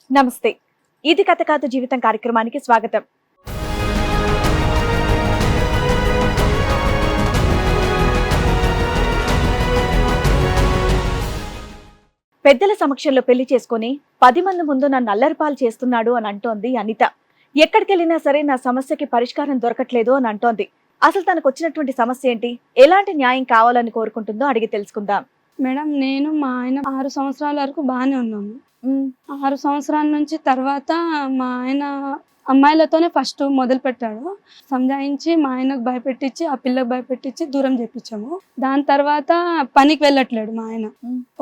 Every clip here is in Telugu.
నమస్తే. ఇది కథ కాదు జీవితం కార్యక్రమానికి స్వాగతం. పెద్దల సమక్షంలో పెళ్లి చేసుకుని 10 మంది ముందు నన్ను అల్లరిపాలు చేస్తున్నాడు అని అంటోంది అనిత. ఎక్కడికెళ్ళినా సరే నా సమస్యకి పరిష్కారం దొరకట్లేదు అని అంటోంది. అసలు తనకు వచ్చినటువంటి సమస్య ఏంటి, ఎలాంటి న్యాయం కావాలని కోరుకుంటుందో అడిగి తెలుసుకుందాం. మేడం, నేను మా ఆయన 6 సంవత్సరాల వరకు బాగానే ఉన్నాము. 6 సంవత్సరాల నుంచి తర్వాత మా ఆయన అమ్మాయిలతోనే ఫస్ట్ మొదలు పెట్టాడు. సంజాయించి మా ఆయనకు భయపెట్టించి ఆ పిల్లకు భయపెట్టించి దూరం చేపించాము. దాని తర్వాత పనికి వెళ్ళట్లేడు మా ఆయన.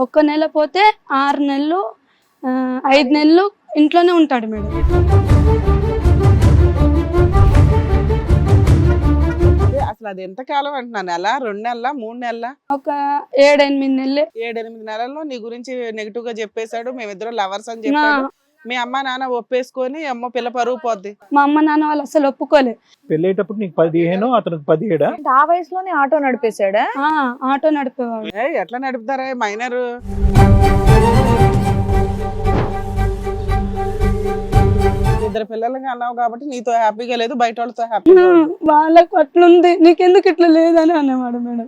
1 నెల పోతే 6 నెలలు 5 నెలలు ఇంట్లోనే ఉంటాడు మేడం. అసలు అది ఎంత కాలం అంటున్నాను, నెల 2 నెలల 3 నెలల ఒక 7-8 నెలలే. 7-8 నెలల్లో నీ గురించి నెగిటివ్ గా చెప్పేశాడు, మేమిద్దరం లవర్స్ అని చెప్పాడు. మీ అమ్మ నాన్న ఒప్పేసుకొని అమ్మ పిల్ల పరువు పోద్ది. మా అమ్మ నాన్న వాళ్ళు అసలు ఒప్పుకోలే. పెళ్ళేటప్పుడు నీకు 15 అతనికి 17. ఆ వయసులోనే ఆటో నడిపేశాడా? ఆటో నడిపేవాడు. ఎట్లా నడుపుతారా మైనర్? ఇద్దరు పిల్లలకి అన్నావు కాబట్టి నీతో హ్యాపీగా లేదు, బయట వాళ్ళతో హ్యాపీగా ఉంది. వాళ్ళకు అట్లుంది, నీకెందుకు ఇట్లా లేదని అనేవాడు మేడం.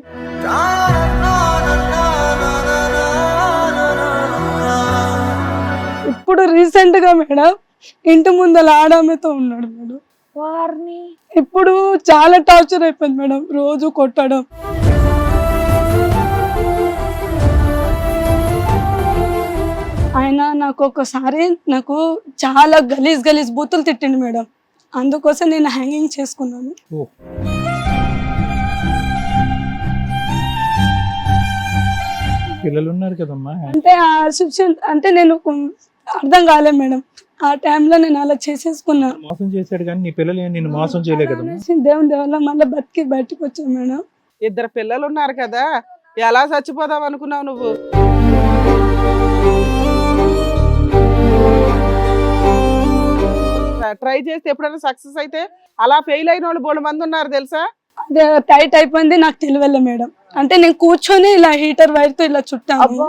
ఇప్పుడు రీసెంట్ గా మేడం ఇంటి ముందల ఆడామెతో ఉన్నాడు మేడం. వారిని ఇప్పుడు చాలా టార్చర్ అయిపోయింది మేడం, రోజు కొట్టడం. ఆయన నాకు ఒకసారి చాలా గలీజ్ బూతులు తిట్టిండు మేడం. అందుకోసం నేను హ్యాంగింగ్ చేసుకున్నాను. పిల్లలు ఉన్నారు కదమ్మా. అంటే ఆ సిచ్యువేషన్ అంటే నేను అర్థం కాలే మేడం. ఆ టైంలో నేను అలా చేసేసుకున్నా. మోసం చేశాడు కానీ నీ పిల్లలు నిన్ను మోసం చేయలే కదమ్మా. దేవుని దేవల్ల మళ్ళీ బయటకు వచ్చాను మేడం. ఇద్దరు పిల్లలు ఉన్నారు కదా, ఎలా చచ్చిపోదాం అనుకున్నావు నువ్వు? ట్రై చేస్తే ఎప్పుడైనా సక్సెస్ అయితే అలా ఫెయిల్ అయిన వాళ్ళు బోల్డ్ మంది ఉన్నారు తెలుసా. అదే టైట్ అయిపోయింది, నాకు తెలియలే మేడం. అంటే నేను కూర్చొని ఇలా హీటర్ వైర్ తో ఇలా చుట్టాను.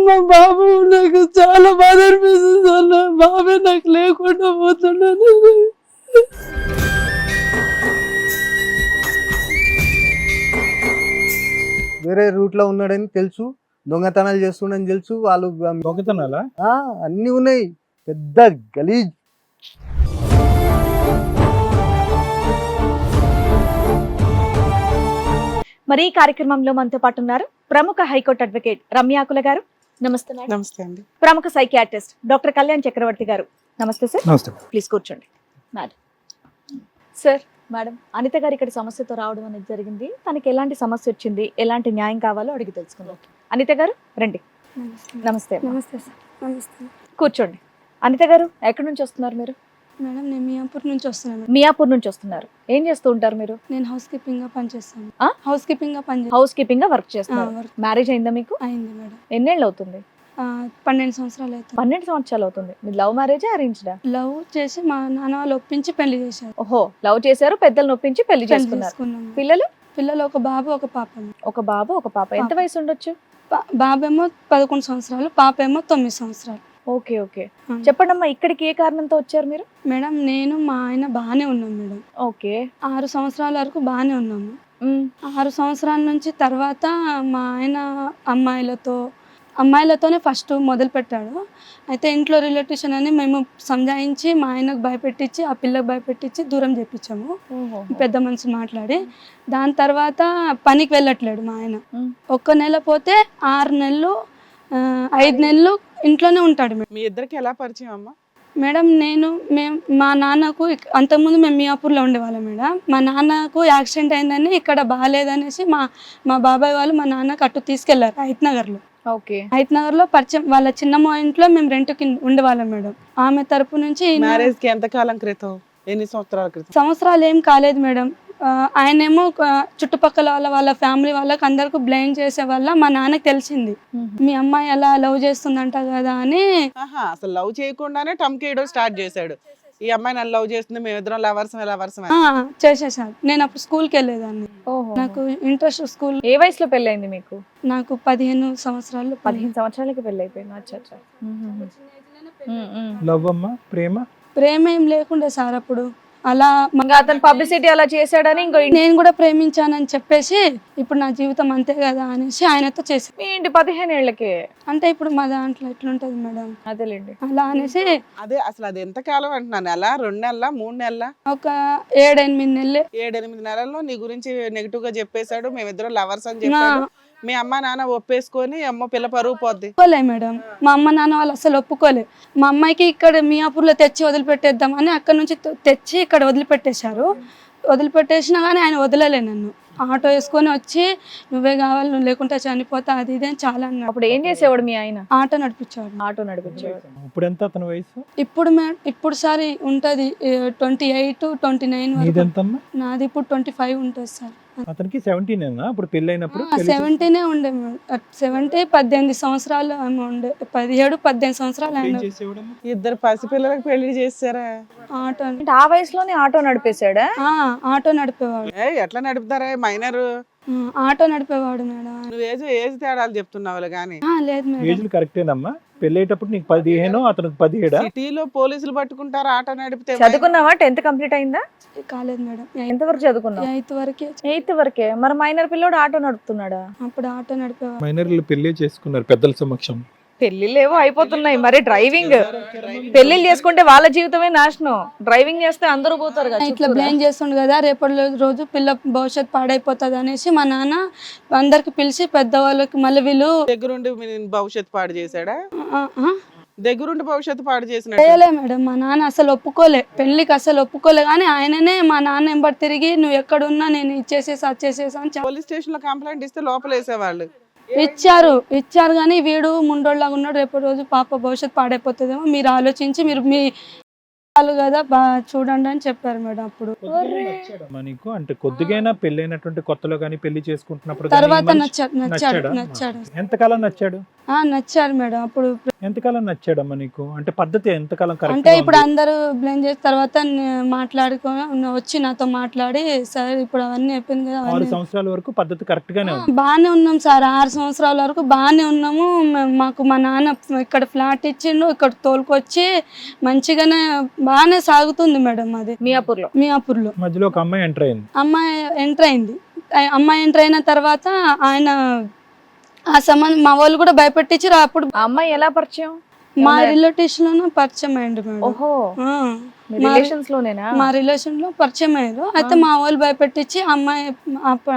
మా బాబు నాకు చాలా బాధ అనిపిస్తుంది అన్న. బాబే నాకు లేకుండా పోతున్నాను. వేరే రూట్ లో ఉన్నాడని తెలుసు, దొంగతనాలు చేస్తుండని తెలుసు. వాళ్ళు దొంగతనాలా? అన్ని ఉన్నాయి, పెద్ద గలీజ్. మరి ఈ కార్యక్రమంలో మనతో పాటు ఉన్నారు ప్రముఖ హైకోర్టు అడ్వకేట్ రమ్యాకుల గారు. నమస్తే మేడం. నమస్తే అండి. ప్రముఖ సైకియాట్రిస్ట్ డాక్టర్ కళ్యాణ్ చక్రవర్తి గారు. నమస్తే సార్. నమస్తే. ప్లీజ్ కూర్చోండి. మేడం సార్, మేడం అనిత గారు ఇక్కడ సమస్యతో రావడం అనేది జరిగింది. తనకి ఎలాంటి సమస్య వచ్చింది, ఎలాంటి న్యాయం కావాలో అడిగి తెలుసుకుందాం. అనిత గారు రండి. నమస్తే. నమస్తే సార్. నమస్తే. కూర్చోండి. అనిత గారు ఎక్కడి నుంచి వస్తున్నారు మీరు? మేడం, నేను మియాపూర్ నుంచి వస్తున్నాను. మియాపూర్ నుంచి వస్తున్నారు. ఏం చేస్తూ ఉంటారు మీరు? నేను హౌస్ కీపింగ్ గా పనిచేస్తాను. ఆ? హౌస్ కీపింగ్ గా హౌస్ కీపింగ్ గా వర్క్ చేస్తున్నారు. మ్యారేజ్ అయిందా మీకు? అయింది మేడం. ఎన్నేళ్ళు అవుతుంది? 12 సంవత్సరాలు అవుతుంది. 12 సంవత్సరాలు అవుతుంది. మీరు లవ్ మ్యారేజా అరేంజ్డా? లవ్ చేసి మా నాన్న వాళ్ళు ఒప్పించి పెళ్లి చేశారు. ఓహో, లవ్ చేశారు, పెద్దలను ఒప్పించి పెళ్లి చేసుకున్నారు. చేసుకున్నాము. పిల్లలు ఒక బాబు ఒక పాప. ఒక బాబు ఒక పాప. ఎంత వయసు ఉండొచ్చు? బాబేమో 11 సంవత్సరాలు, పాప ఏమో 9 సంవత్సరాలు. Okay okay. చెప్పండి అమ్మా, ఇక్కడికి ఏ కారణంతో వచ్చారు మీరు? మేడం, నేను మా ఆయన బాగానే ఉన్నాం మేడం. ఓకే. 6 సంవత్సరాల వరకు బాగానే ఉన్నాము. 6 సంవత్సరాల నుంచి తర్వాత మా ఆయన అమ్మాయిలతోనే ఫస్ట్ మొదలు పెట్టాడు. అయితే ఇంట్లో రిలేటివ్స్ అని మేము సంజాయించి మా ఆయనకు భయపెట్టించి ఆ పిల్లకు భయపెట్టించి దూరం చేపించాము, పెద్ద మనిషి మాట్లాడి. దాని తర్వాత పనికి వెళ్ళట్లేడు మా ఆయన. 1 నెల పోతే 6 నెలలు 5 నెలలు ఇంట్లోనే ఉంటాడు మేడం. మీ ఇద్దరికి ఎలా పరిచయం అమ్మా? మేడం, మా నాన్నకు అంతకుముందు మేము మియాపూర్లో ఉండేవాళ్ళం మేడం. మా నాన్నకు యాక్సిడెంట్ అయిందని ఇక్కడ బాగాలేదనేసి మా బాబాయ్ వాళ్ళు మా నాన్నకు అటు తీసుకెళ్లారు హైత్నగర్లో. ఓకే. హైత్నగర్లో పరిచయం వాళ్ళ చిన్నమ్మ ఇంట్లో మేము రెంట్కి ఉండేవాళ్ళం మేడం. ఆమె తరపు నుంచి మ్యారేజ్ కి ఎంత కాలం క్రితం, ఎన్ని సంవత్సరాల క్రితం? సంవత్సరాలు ఏం కాలేదు మేడం. ఆయనేమో చుట్టుపక్కల వాళ్ళ ఫ్యామిలీ వాళ్ళకి అందరికి బ్లేమ్ చేసే వల్ల మా నాన్నకి తెలిసింది మీ అమ్మాయి అలా లవ్ చేస్తుందంట కదా అని. అసలు లవ్ చేయకుండానే టమ్కేయడం స్టార్ట్ చేశాడు. ఈ అమ్మాయి నన్ను లవ్ చేస్తుంది, మేమిద్దరం లవర్స్ చేసేసాను. నేను అప్పుడు స్కూల్కి వెళ్ళేదాన్ని. ఓహో. నాకు ఇంట్రెస్ట్ స్కూల్. ఏ వయసులో పెళ్ళైంది మీకు? నాకు 15 సంవత్సరాలు. 15 సంవత్సరాలకి పెళ్ళి అయిపోయింది. అచ్చా అచ్చా. లవ్ అమ్మా, ప్రేమ? ప్రేమ ఏం లేకుండే సార్ అప్పుడు. అలా ఇంకా అతను పబ్లిసిటీ అలా చేశాడని ఇంకో నేను కూడా ప్రేమించానని చెప్పేసి ఇప్పుడు నా జీవితం అంతే కదా అనేసి ఆయనతో చేసి ఏంటి 15 ఏళ్ళకి? అంటే ఇప్పుడు మా దాంట్లో ఎట్లుంటది మేడం, అదేలేండి. అలా అనేసి అదే అసలు అది ఎంత కాలం అంటున్నాను, నెల 2 నెలల 3 నెలల ఒక 7-8 నెలలు 7-8 నెలల్లో నీ గురించి నెగిటివ్ గా చెప్పేశాడు, మేమిద్దరం లవర్స్ అని చెప్పాడు. మీ అమ్మ నాన్న ఒప్పేసుకొని అమ్మ పిల్ల పరువు పోద్ది. ఒప్పుకోలే మేడం, మా అమ్మ నాన్న వాళ్ళు అసలు ఒప్పుకోలే. మా అమ్మాయికి ఇక్కడ మియాపూర్లో తెచ్చి వదిలిపెట్టేద్దామని అక్కడ నుంచి తెచ్చి ఇక్కడ వదిలిపెట్టేశారు. వదిలిపెట్టేసినా కానీ ఆయన వదలలే నన్ను. ఆటో వేసుకొని వచ్చి నువ్వే కావాలి, నువ్వు లేకుంటే చనిపోతా, అది ఇది అని చాలా అన్నాడు. అప్పుడు ఏం చేసేవాడు మీ ఆయన? ఆటో నడిపించాడు. ఆటో నడిపించేవాడు. ఇప్పుడు ఎంత అతని వయసు? ఇప్పుడు సారి ఉంటది 28-29 వరకు. నీదెంతమ్మా? నాది ఇప్పుడు 25 ఉంటుంది సార్. అతనికి 17 అప్పుడు పెళ్ళి అయినప్పుడు? 17 ఉండే 18 సంవత్సరాలు ఆమె ఉండే. 17-18 సంవత్సరాలు ఆయన. ఇద్దరు పసిపిల్లలకు పెళ్లి చేస్తారా? ఆటో అంటే ఆ వయసులోనే ఆటో నడిపేశాడా? ఆటో నడిపేవాడు. ఎట్లా నడుపుతారా మైనర్? ఆటో నడిపేవాడు మేడం. నువ్వు ఏజ్ తేడాలు చెప్తున్నావు కానీ లేదు మేడం. ఏజ్లు కరెక్టేనమ్మా. పెళ్ళి అయ్యేటప్పుడు నీకు 15 అతనికి 17. సిటీలో పోలీసులు పట్టుకుంటారు ఆటో నడిపితే. చదువుకున్నావా? 10th కంప్లీట్ అయిందా? కాలేదు మేడం. ఎంతవరకు చదువుకున్నావు? 8th వరకే. 8th వరకే. మరి మైనర్ పిల్లోడు ఆటో నడుపుతున్నాడా? అప్పుడు ఆటో నడిపేవాడు. మైనర్లు పెళ్లి చేసుకున్నారు పెద్దల సమక్షం. పెళ్లిళ్ళేవో అయిపోతున్నాయి, మరి డ్రైవింగ్ పెళ్లిళ్ళు చేసుకుంటే వాళ్ళ జీవితమే నాశనం. డ్రైవింగ్ చేస్తే అందరూ పోతారు కదా. ఇట్లా బ్లేమ్ చేస్తుండు కదా, రేపటి రోజు పిల్ల భవిష్యత్తు పాడైపోతుంది అనేసి మా నాన్న అందరికి పిలిచి పెద్దవాళ్ళకి మళ్ళీ వీళ్ళు దగ్గరుండి భవిష్యత్తు పాడు చేశాడా? దగ్గరుండి భవిష్యత్తు పాడు చేసిన చేయలే మేడం. మా నాన్న అసలు ఒప్పుకోలే, పెళ్లికి అసలు ఒప్పుకోలే. కానీ ఆయననే మా నాన్న వెంబడి తిరిగి నువ్వు ఎక్కడున్నా నేను ఇచ్చేసేసా అని పోలీస్ స్టేషన్ లో కంప్లైంట్ ఇస్తే లోపల వేసేవాళ్ళు. ఇచ్చారు కానీ వీడు ముండోళ్ళగా ఉన్నాడు. రేపు రోజు పాప భవిష్యత్తు పాడైపోతుందేమో, మీరు ఆలోచించి మీరు మీ కదా చూడండి అని చెప్పారు మేడం. అప్పుడు నీకు అంటే కొద్దిగైనా పెళ్ళైనటువంటి కొత్తలో కానీ పెళ్లి చేసుకుంటున్నప్పుడు తర్వాత నచ్చాడు. ఎంతకాలం నచ్చాడు? నచ్చాడు మేడం. అప్పుడు ఎంతకాలం నచ్చాడమ్మా నీకు? అంటే పద్ధతి ఎంతకాలం? అంటే ఇప్పుడు అందరూ బ్లేమ్ చేసిన తర్వాత మాట్లాడుకొని వచ్చి నాతో మాట్లాడి సార్ ఇప్పుడు అవన్నీ అయిపోయింది కదా. 6 సంవత్సరాల వరకు పద్ధతి కరెక్ట్ గానే ఉంది. బాగానే ఉన్నాం సార్. 6 సంవత్సరాల వరకు బాగానే ఉన్నాము. మాకు మా నాన్న ఇక్కడ ఫ్లాట్ ఇచ్చిండు, ఇక్కడ తోలుకొచ్చి మంచిగానే బాగానే సాగుతుంది మేడం. అది మియాపూర్లో మధ్యలో ఒక అమ్మాయి ఎంటర్ అయింది. అమ్మాయి ఎంటర్ అయిన తర్వాత ఆయన ఆ సంబంధం మా వాళ్ళు కూడా భయపెట్టించి అప్పుడు అమ్మాయి ఎలా పరిచయం? మా రిలేటివ్స్ లోనే పరిచయం అయ్యింది మేడం. ఓహో, రిలేషన్స్ లోనేనా? మా రిలేషన్ లో పరిచయం అయ్యారు. అయితే మా వాళ్ళు భయపెట్టించి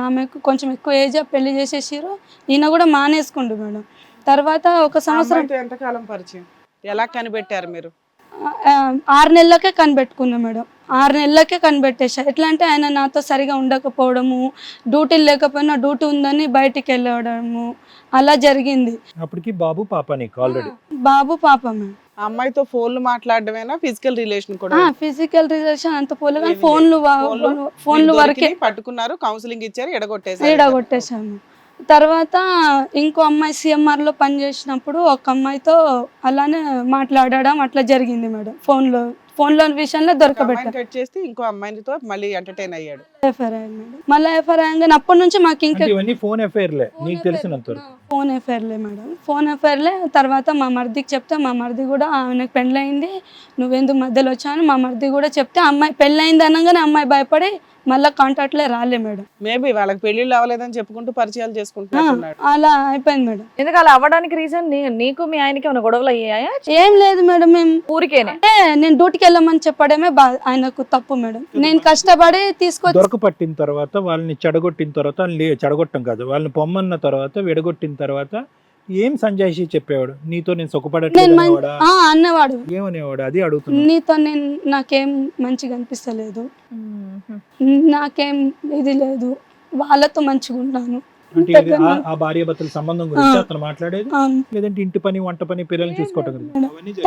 ఆమెకు కొంచెం ఎక్కువ ఏజ్ పెళ్లి చేసేసారు. ఈయన కూడా మానేసుకుండు మేడం. తర్వాత ఒక సంవత్సరం. ఎంతకాలం పరిచయం? ఎలా కనిపెట్టారు మీరు? 6 నెలలకే కనిపెట్టుకున్నా మేడం. 6 నెలలకే కనిపెట్టేసా. ఎట్లా అంటే ఆయన నాతో సరిగా ఉండకపోవడము, డ్యూటీలు లేకపోయినా డ్యూటీ ఉందని బయటికి వెళ్ళడము, అలా జరిగింది. అప్పటికి బాబు పాప నీకు ఆల్రెడీ? బాబు పాప మేడం. అమ్మాయితో ఫోన్లు మాట్లాడడమేనా ఫిజికల్ రిలేషన్ కూడా? ఫిజికల్ రిలేషన్ అంత పోలే కానీ ఫోన్లు వరకే పట్టుకున్నారు, కౌన్సిలింగ్ ఇచ్చారు, ఎడగొట్టేసాము. తర్వాత ఇంకో అమ్మాయి CMR లో పనిచేసినప్పుడు ఒక అమ్మాయితో అలానే మాట్లాడడం అట్లా జరిగింది మేడం. ఫోన్లో విషయంలో దొరకబెట్టారు. చేస్తే ఇంకో అమ్మాయితో మళ్ళీ ఎంటర్టైన్ అయ్యాడు. ఎఫ్ఐఆర్ అయ్యింది మేడం. మళ్ళీ ఎఫ్ఐఆర్ అయ్యాక అప్పటి నుంచి మాకు ఇంకా ఫోన్ ఎఫ్ఐఆర్లే నీకు తెలిసినంత వరకు? ఫోన్ ఎఫ్ఐఆర్లే మేడం. ఫోన్ ఎఫ్ఐఆర్లే. తర్వాత మా మరిదికి చెప్తే మా మరిది కూడా ఆమెకు పెళ్ళయింది, నువ్వెందుకు మధ్యలో వచ్చావని మా మరిది కూడా చెప్తే అమ్మాయి పెళ్ళయింది అనగానే అమ్మాయి భయపడి మళ్ళీ కాంటాక్ట్లే రాలే మేడం. మేబీ వాళ్ళకి పెళ్లిళ్ళు అవ్వలేదని చెప్పుకుంటూ పరిచయాలు చేసుకుంటున్నాడు. అలా అయిపోయింది మేడం. ఎందుకు అలా అవ్వడానికి రీజన్? నీకు మీ ఆయనకి ఏమైనా గొడవలు అయ్యాయా? ఏం లేదు మేడం. మేము ఊరికేనే అంటే నేను డ్యూటీకి వెళ్ళమని చెప్పడమే ఆయనకు తప్పు మేడం. నేను కష్టపడి తీసుకొచ్చి దొరకపట్టిన తర్వాత వాళ్ళని చెడగొట్టిన తర్వాత చెడగొట్టం కాదు, వాళ్ళని పొమ్మన్న తర్వాత విడగొట్టిన తర్వాత ఏం సంజాయిషి చెప్పేవాడు? నీతో నేను సుఖపడట్లేదు అన్నవాడు. ఏమనేవాడు? అది అడుగుతున్నా. నీతో నాకేం మంచిగా అనిపిస్తలేదు, నాకేం ఇది లేదు, వాళ్ళతో మంచిగా ఉన్నాను. ఆ భార్య భర్తల సంబంధం గురించి అతను మాట్లాడేది, లేదంటే ఇంటి పని వంట పని పిల్లల్ని చూసుకోవటం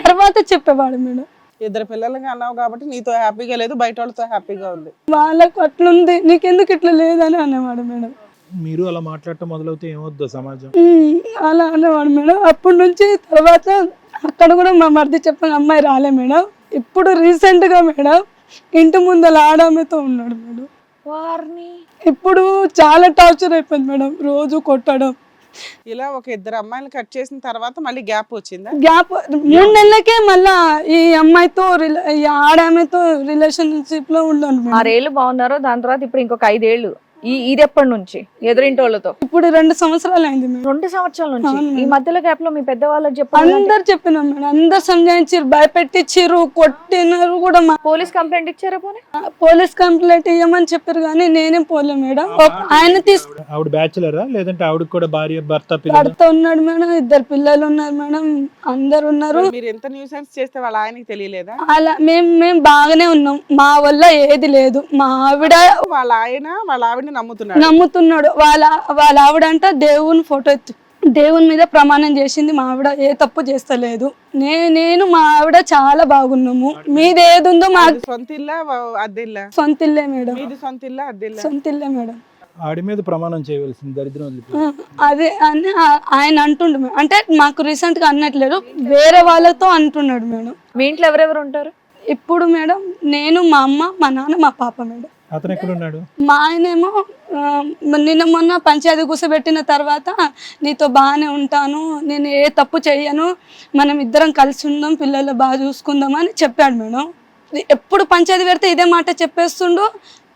తర్వాత చెప్పేవాడు మేడం. ఇద్దరు పిల్లలకి అన్నావు కాబట్టి నీతో హ్యాపీగా లేదు, బయట వాళ్ళతో హ్యాపీగా ఉంది. వాళ్ళకు అట్లుంది, నీకెందుకు ఇట్లా లేదని అనేవాడు మేడం. మీరు అలా మాట్లాడటం మొదలవుతే ఏమవుద్దో సమాజం? అలా అనేవాడు మేడం. అప్పటి నుంచి తర్వాత అక్కడ కూడా మా మరిది చెప్పిన అమ్మాయి రాలే మేడం. ఇప్పుడు రీసెంట్ గా మేడం ఇంటి ముందర ఆడామెతో ఉన్నాడు మేడం. వారిని ఇప్పుడు చాలా టార్చర్ అయిపోయింది మేడం, రోజు కొట్టడం. ఇలా ఒక ఇద్దరు అమ్మాయిలు కట్ చేసిన తర్వాత మళ్ళీ గ్యాప్ వచ్చిందా? గ్యాప్ 3 నెలలకే మళ్ళా ఈ అమ్మాయితో ఈ ఆడామెతో రిలేషన్షిప్ లో ఉన్నాను మేడం. 6 ఏళ్ళు బాగున్నారు, దాని తర్వాత ఇప్పుడు ఇంకొక 5 ఏళ్ళు. ఇది ఎప్పటి నుంచి ఎదురింటి వాళ్ళతో? ఇప్పుడు 2 సంవత్సరాలు అయింది మేడం. 2 సంవత్సరాల నుంచి. అవును ఈ మేడం. మధ్యలో గ్యాప్ లో మీ పెద్దవాళ్ళకి చెప్పాలి, అందరు చెప్పినాం మేడం, అందరు సంజాయించారు, భయపెట్టించారు, కొట్టినారు కూడా. మా పోలీస్ కంప్లైంట్ ఇచ్చారా పోనీ? పోలీస్ కంప్లైంట్ ఇవ్వమని చెప్పారు కానీ నేనే పోలే మేడం. ఆయన ఆవిడ బ్యాచులరా లేదంటే ఆవిడకి కూడా భార్య భర్త పిల్లలు? భర్త ఉన్నాడు మేడం, 2 పిల్లలు ఉన్నారు మేడం, అందరు ఉన్నారు. మీరు ఎంత న్యూసెన్స్ చేస్తే వాళ్ళ ఆయనకి తెలియలేదా? అలా మేము బాగానే ఉన్నాం, మా వల్ల ఏది లేదు. మా ఆవిడ వాళ్ళ ఆవిడని నమ్ముతున్నాడు. నమ్ముతున్నాడు. వాళ్ళ ఆవిడ అంట దేవుని ఫోటో ఎత్తి దేవుని మీద ప్రమాణం చేసింది, మా ఆవిడ ఏ తప్పు చేస్తలేదు. నేను మా ఆవిడ చాలా బాగున్నాము. మీది ఏది ఉందో మాకు ఇది సొంత ఇల్లా అద్దెల్లా? సొంత ఇల్లే మేడం, మీది సొంత ఇల్లా అద్దెల్లా? సొంత ఇల్లే మేడం. ఆడి మీద ప్రమాణం చేయవలసింది దరిద్రం వదిలిపోయి. అదే అని ఆయన అంటుండు మేడం. అంటే మాకు రీసెంట్ గా అన్నట్లేదు, వేరే వాళ్ళతో అంటున్నాడు మేడం. మీ ఇంట్లో ఎవరెవరు ఉంటారు ఇప్పుడు మేడం నేను, మా అమ్మ, మా నాన్న, మా పాప మేడం. అతను ఎక్కడ ఉన్నాడు? మా ఆయనేమో నిన్న మొన్న పంచాయతీ కూర్చోబెట్టిన తర్వాత నీతో బాగానే ఉంటాను, నేను ఏ తప్పు చెయ్యను, మనం ఇద్దరం కలిసి ఉందాం, పిల్లలు బాగా చూసుకుందాం అని చెప్పాడు మేడం. ఎప్పుడు పంచాయతీ పెడితే ఇదే మాట చెప్పేస్తుండు,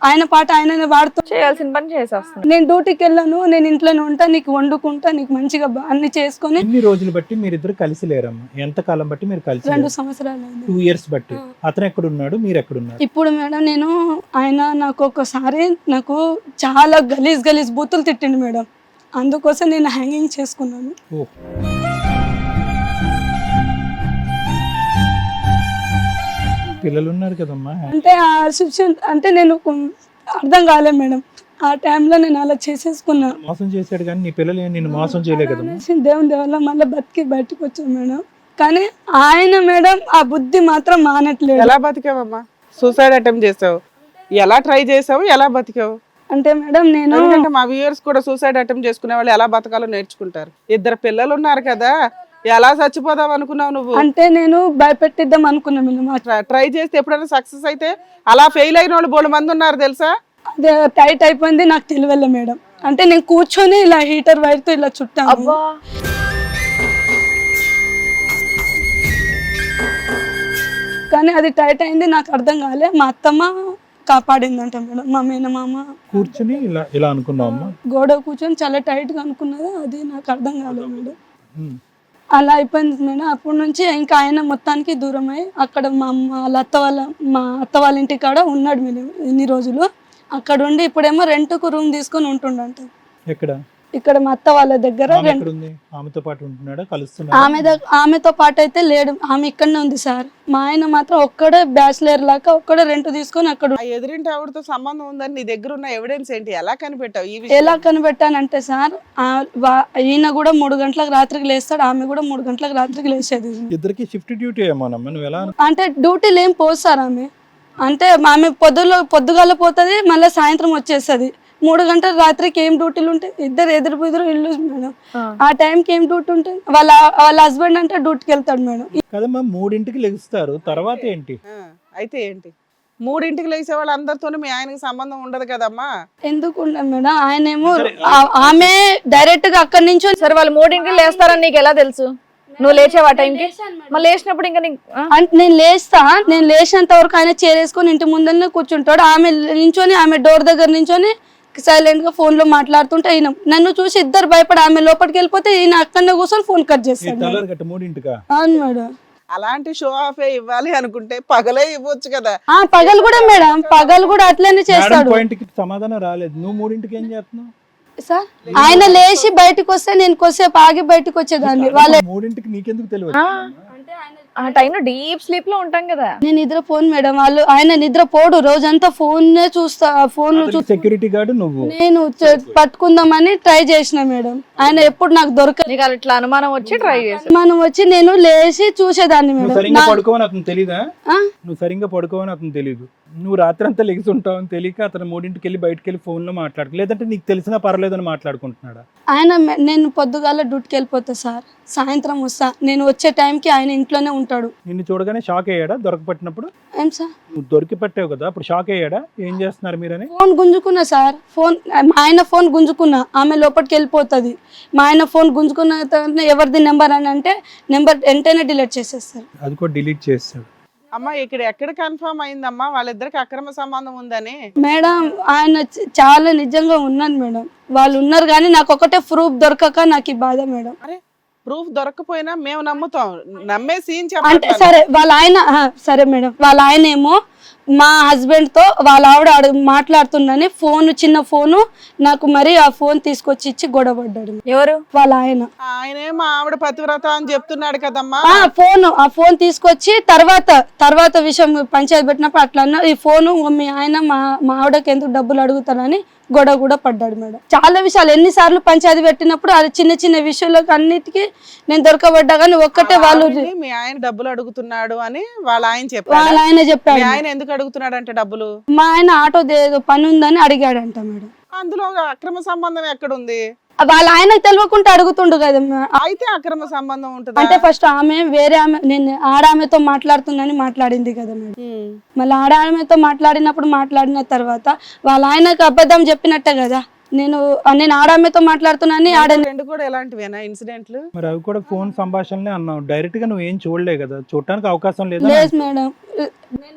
ఆయన పాట ఆయననే వాడుతూ. చేయాల్సిన పని చేసేస్తున్నాను. నేను డ్యూటీకి వెళ్ళాను, నేను ఇంట్లోనే ఉంటా, నీకు వండుకుంటా, నీకు మంచిగా అన్ని చేసుకొని. ఎన్ని రోజులు బట్టి మీరిద్దరు కలిసి లేరమ్మా? ఎంత కాలం బట్టి మీరు కలిసి? 2 సంవత్సరాలు అయింది. 2 years బట్టి. అతను ఎక్కడున్నాడు, మీరు ఎక్కడున్నారు? ఇప్పుడు మేడం నేను ఆయన నాకు ఒకసారి నాకు చాలా గలీజ్ బూతులు తిట్టిండు మేడం, అందుకోసం నేను హ్యాంగింగ్ చేసుకున్నాను. ఓ. పిల్లలు ఉన్నారు కదమ్మా. అంటే ఆ సిచ్యువేషన్ అంటే నేను అర్థం కాలేదు మేడం, ఆ టైంలో నేను అలా చేసేసుకున్నా. మోసం చేశాడు కానీ నీ పిల్లలు ఏం నిన్ను మోసం చేయలే కదమ్మా. దేవుని దేవల్ల మళ్ళీ బతికి బయటకు వచ్చాను మేడం. కానీ ఆయన మేడం ఆ బుద్ధి మాత్రం మానట్లేదు. ఎలా బతికావమ్మా? సూసైడ్ అటెంప్ట్ చేసావు, ఎలా ట్రై చేసావు, ఎలా బతికావు? అంటే మేడం నేను ఎందుకంటే మా వ్యూయర్స్ కూడా సూసైడ్ అటెంప్ట్ చేసుకునే వాళ్ళు ఎలా బతకాలో నేర్చుకుంటారు. 2 పిల్లలు ఉన్నారు కదా, ఎలా చచ్చిపోదాం అనుకున్నావు నువ్వు? అంటే నేను భయపెట్టిద్దాం అనుకున్నాను మేడం. ట్రై చేస్తే ఎప్పుడైనా సక్సెస్ అయితే అలా ఫెయిల్ అయిన వాళ్ళు బోల్డ్ మంది ఉన్నారు తెలుసా? అదే టైట్ అయిపోయింది, నాకు తెలియలే మేడం. అంటే నేను కూర్చొని ఇలా హీటర్ వైర్తో ఇలా చుట్టాను. అబ్బా, కానీ అది టైట్ అయింది, నాకు అర్థం కాలే. మా అత్తమ్మ కాపాడిందంట మేడం, మా మేనమామ. కూర్చుని ఇలా ఇలా అనుకున్నావమ్మా? గోడ కూర్చొని చాలా టైట్ గా అనుకున్నది, అది నాకు అర్థం కాలేదు మేడం. ఉమ్. అలా అయిపోయింది మేడం. అప్పటి నుంచి ఇంకా ఆయన మొత్తానికి దూరం అయ్యి అక్కడ మా అత్త వాళ్ళ ఇంటి కాడ ఉన్నాడు మేడం ఇన్ని రోజులు. అక్కడ ఉండి ఇప్పుడేమో రెంట్కు రూమ్ తీసుకొని ఉంటుండంట. ఎక్కడ? ఇక్కడ మా అత్త వాళ్ళ దగ్గర ఆమె ఎక్కడుంది? ఆమెతో పాటు ఉంటున్నాడా, కలుస్తున్నాడా? ఆమెతో పాటు అయితే లేడు, ఆమె ఇక్కడనే ఉంది సార్. మా ఆయన మాత్రం ఒక్కడే బ్యాచిలర్ లాగా ఒక్కడే రెంట్ తీసుకొని అక్కడ. ఆ ఎదురింటి ఆవిడతో సంబంధం ఉందని నీ దగ్గర ఉన్న ఎవిడెన్స్ ఏంటి? ఎలా కనిపెట్టావు ఈ విషయం? ఎలా కనిపెట్టానంటే సార్, ఈయన కూడా 3 గంటలకు రాత్రికి లేస్తాడు, ఆమె కూడా 3 గంటలకు రాత్రికి లేచేది. ఇద్దరికి షిఫ్ట్ డ్యూటీ ఏమోనమ్మా, నువ్వు ఎలా? అంటే డ్యూటీలు ఏం పోదు సార్ ఆమె. అంటే ఆమె పొద్దుగాల పోతుంది, మళ్ళీ సాయంత్రం వచ్చేస్తుంది. 3 గంటల రాత్రికి ఏం డ్యూటీలు ఉంటాయి? ఇద్దరు ఎదురు ఇల్లు మేడం. ఆ టైంకి ఏం డ్యూటీ ఉంటుంది? వాళ్ళ హస్బెండ్ అంటే డ్యూటీకి వెళ్తాడు మేడం. కదమ్మా, 3ంటికి లెగుస్తారు, తర్వాత ఏంటి? అయితే ఏంటి? 3ంటికి లేచే వాళ్ళు అందరితోనూ మీ ఆయనకి సంబంధం ఉండదు కదమ్మా? ఎందుకు ఉండదు మేడం? ఆయన ఏమో ఆమె డైరెక్ట్ గా అక్కడి నుంచి. సరే, వాళ్ళు 3ంటికి లేస్తారని నీకు ఎలా తెలుసు? నువ్వు లేచావు ఆ టైంకి? మళ్ళీ లేచినప్పుడు ఇంకా అంటే నేను లేచినంత వరకు ఆయన చేరేసుకొని ఇంటి ముందరనే కూర్చుంటాడు. ఆమె నించొని ఆమె డోర్ దగ్గర నించొని సైలెంట్ గా ఫోన్ లో మాట్లాడుతుంటే ఈయన నన్ను చూసి ఇద్దరు భయపడి ఆమె లోపలికి వెళ్ళిపోతే ఈయన అక్కడనే కూర్చొని ఫోన్ కట్ చేస్తాడు. 3ంటికా? అవును మేడం. అలాంటి షో ఆఫ్ ఇవ్వాలి అనుకుంటే పగలే ఇవ్వచ్చు కదా. పగలు కూడా మేడం, పగలు కూడా అట్లనే చేస్తాడు. పాయింట్కి సమాధానం రాలేదు. నువ్వు 3ంటికి ఏం చేస్తున్నావు సార్? ఆయన లేచి బయటకు వస్తే నేను కొద్దిసేపు ఆగి బయటకు వచ్చేదాన్ని. వాళ్ళ 3ంటికి నీకెందుకు తెలియదు? ఆ టైంలో డీప్ స్లీప్ లో ఉంటాం కదా. నేను నిద్రపోను మేడం, ఆయన నిద్రపోడు, రోజంతా ఫోన్ చూస్తా. ఫోన్ సెక్యూరిటీ గార్డు నువ్వు. నేను పట్టుకుందామని ట్రై చేసిన మేడం, ఆయన ఎప్పుడు నాకు దొరకదు. నీకు అట్లా అనుమానం వచ్చి ట్రై చేసి మనం వచ్చి నేను లేచి చూసేదాన్ని మేడం. సరిగ్గా పడుకోవని అతను తెలీదా? నువ్వు సరిగ్గా పడుకోవని అతను తెలీదు. నువ్వు రాత్రి అంతా లెగిసి ఉంటావు అని తెలియక అతను 3ంటికి వెళ్ళి బయటకు వెళ్ళి ఫోన్లో మాట్లాడు, లేదంటే నీకు తెలిసినా పర్లేదని మాట్లాడుకుంటున్నాడా? ఆయన నేను పొద్దుగాల డ్యూటీకి వెళ్ళిపోతా సార్, సాయంత్రం వస్తా. నేను వచ్చే టైంకి ఆయన ఇంట్లోనే ఉంటాడు. నిన్ను చూడగానే షాక్ అయ్యాడా దొరకపట్టినప్పుడు? ఏం సార్? నువ్వు దొరికి పట్టావు కదా, అప్పుడు షాక్ అయ్యాడా ఏం చేస్తున్నారు మీరని? ఫోన్ గుంజుకున్నా సార్, మా ఆయన ఫోన్ గుంజుకున్నా, ఆమె లోపలికి వెళ్ళిపోతుంది. మా ఆయన ఫోన్ గుంజుకున్న తర్వాత ఎవరిది నెంబర్ అని అంటే నెంబర్ వెంటనే డిలీట్ చేసేస్తారు. అది కూడా డిలీట్ చేస్తాడు. అమ్మా ఇక్కడ ఎక్కడ కన్ఫర్మ్ అయిందమ్మా వాళ్ళిద్దరికి అక్రమ సంబంధం ఉందని? మేడం ఆయన చాలా నిజంగా ఉన్నాను మేడం, వాళ్ళు ఉన్నారు కానీ నాకు ఒకటే ప్రూఫ్ దొరకక నాకు ఈ బాధ మేడం. అరే ప్రూఫ్ దొరకపోయినా మేము నమ్ముతాం, నమ్మే సీన్ అంటే చెప్పండి. సరే వాళ్ళ ఆయన సరే మేడం, వాళ్ళ ఆయన ఏమో మా హస్బెండ్ తో వాళ్ళ ఆవిడ మాట్లాడుతుందని చిన్న ఫోను నాకు మరి ఆ ఫోన్ తీసుకొచ్చి ఇచ్చి గొడవపడ్డాడు. ఎవరు? వాళ్ళ ఆయన. ఆయనే మా ఆవిడ పతివ్రత అని చెప్తున్నాడు కదమ్మా. ఆ ఫోన్ తీసుకొచ్చి తర్వాత విషయం పంచాయతీ పెట్టినప్పుడు అట్లా అన్న, ఈ ఫోను మీ ఆయన మా ఆవిడకి ఎందుకు డబ్బులు అడుగుతారని గొడవ కూడా పడ్డాడు మేడం. చాలా విషయాలు ఎన్నిసార్లు పంచాయతీ పెట్టినప్పుడు అది చిన్న విషయాలకు అన్నిటికీ నేను దొరకబడ్డా కానీ ఒక్కటే వాళ్ళు మీ ఆయన డబ్బులు అడుగుతున్నాడు అని వాళ్ళ ఆయన చెప్పాడు. వాళ్ళ ఆయన చెప్పాడు. మీ ఆయన ఎందుకు అడుగుతున్నాడు అంటే డబ్బులు? మా ఆయన ఆటో పని ఉందని అడిగాడంట మేడం. అందులో అక్రమ సంబంధం ఎక్కడుంది? వాళ్ళ ఆయనకు తెలియకుండా అడుగుతుండు కదా. అయితే అక్రమ సంబంధం ఉంటుంది అంటే ఫస్ట్ ఆమె వేరే ఆమె, నేను ఆడామెతో మాట్లాడుతుందని మాట్లాడింది కదా మేడం. మళ్ళీ ఆడామెతో మాట్లాడిన తర్వాత వాళ్ళ ఆయనకు అబద్ధం చెప్పినట్టే కదా. నేను ఆడామెతో మాట్లాడుతున్నాను. రెండు కూడా ఎలాంటివేనా ఇన్సిడెంట్లు? మరి అవి కూడా ఫోన్ సంభాషణలే అన్నావు, డైరెక్ట్ గా నువ్వు ఏం చూడలే కదా, చూడటానికి అవకాశం లేదు. లేదు మేడం,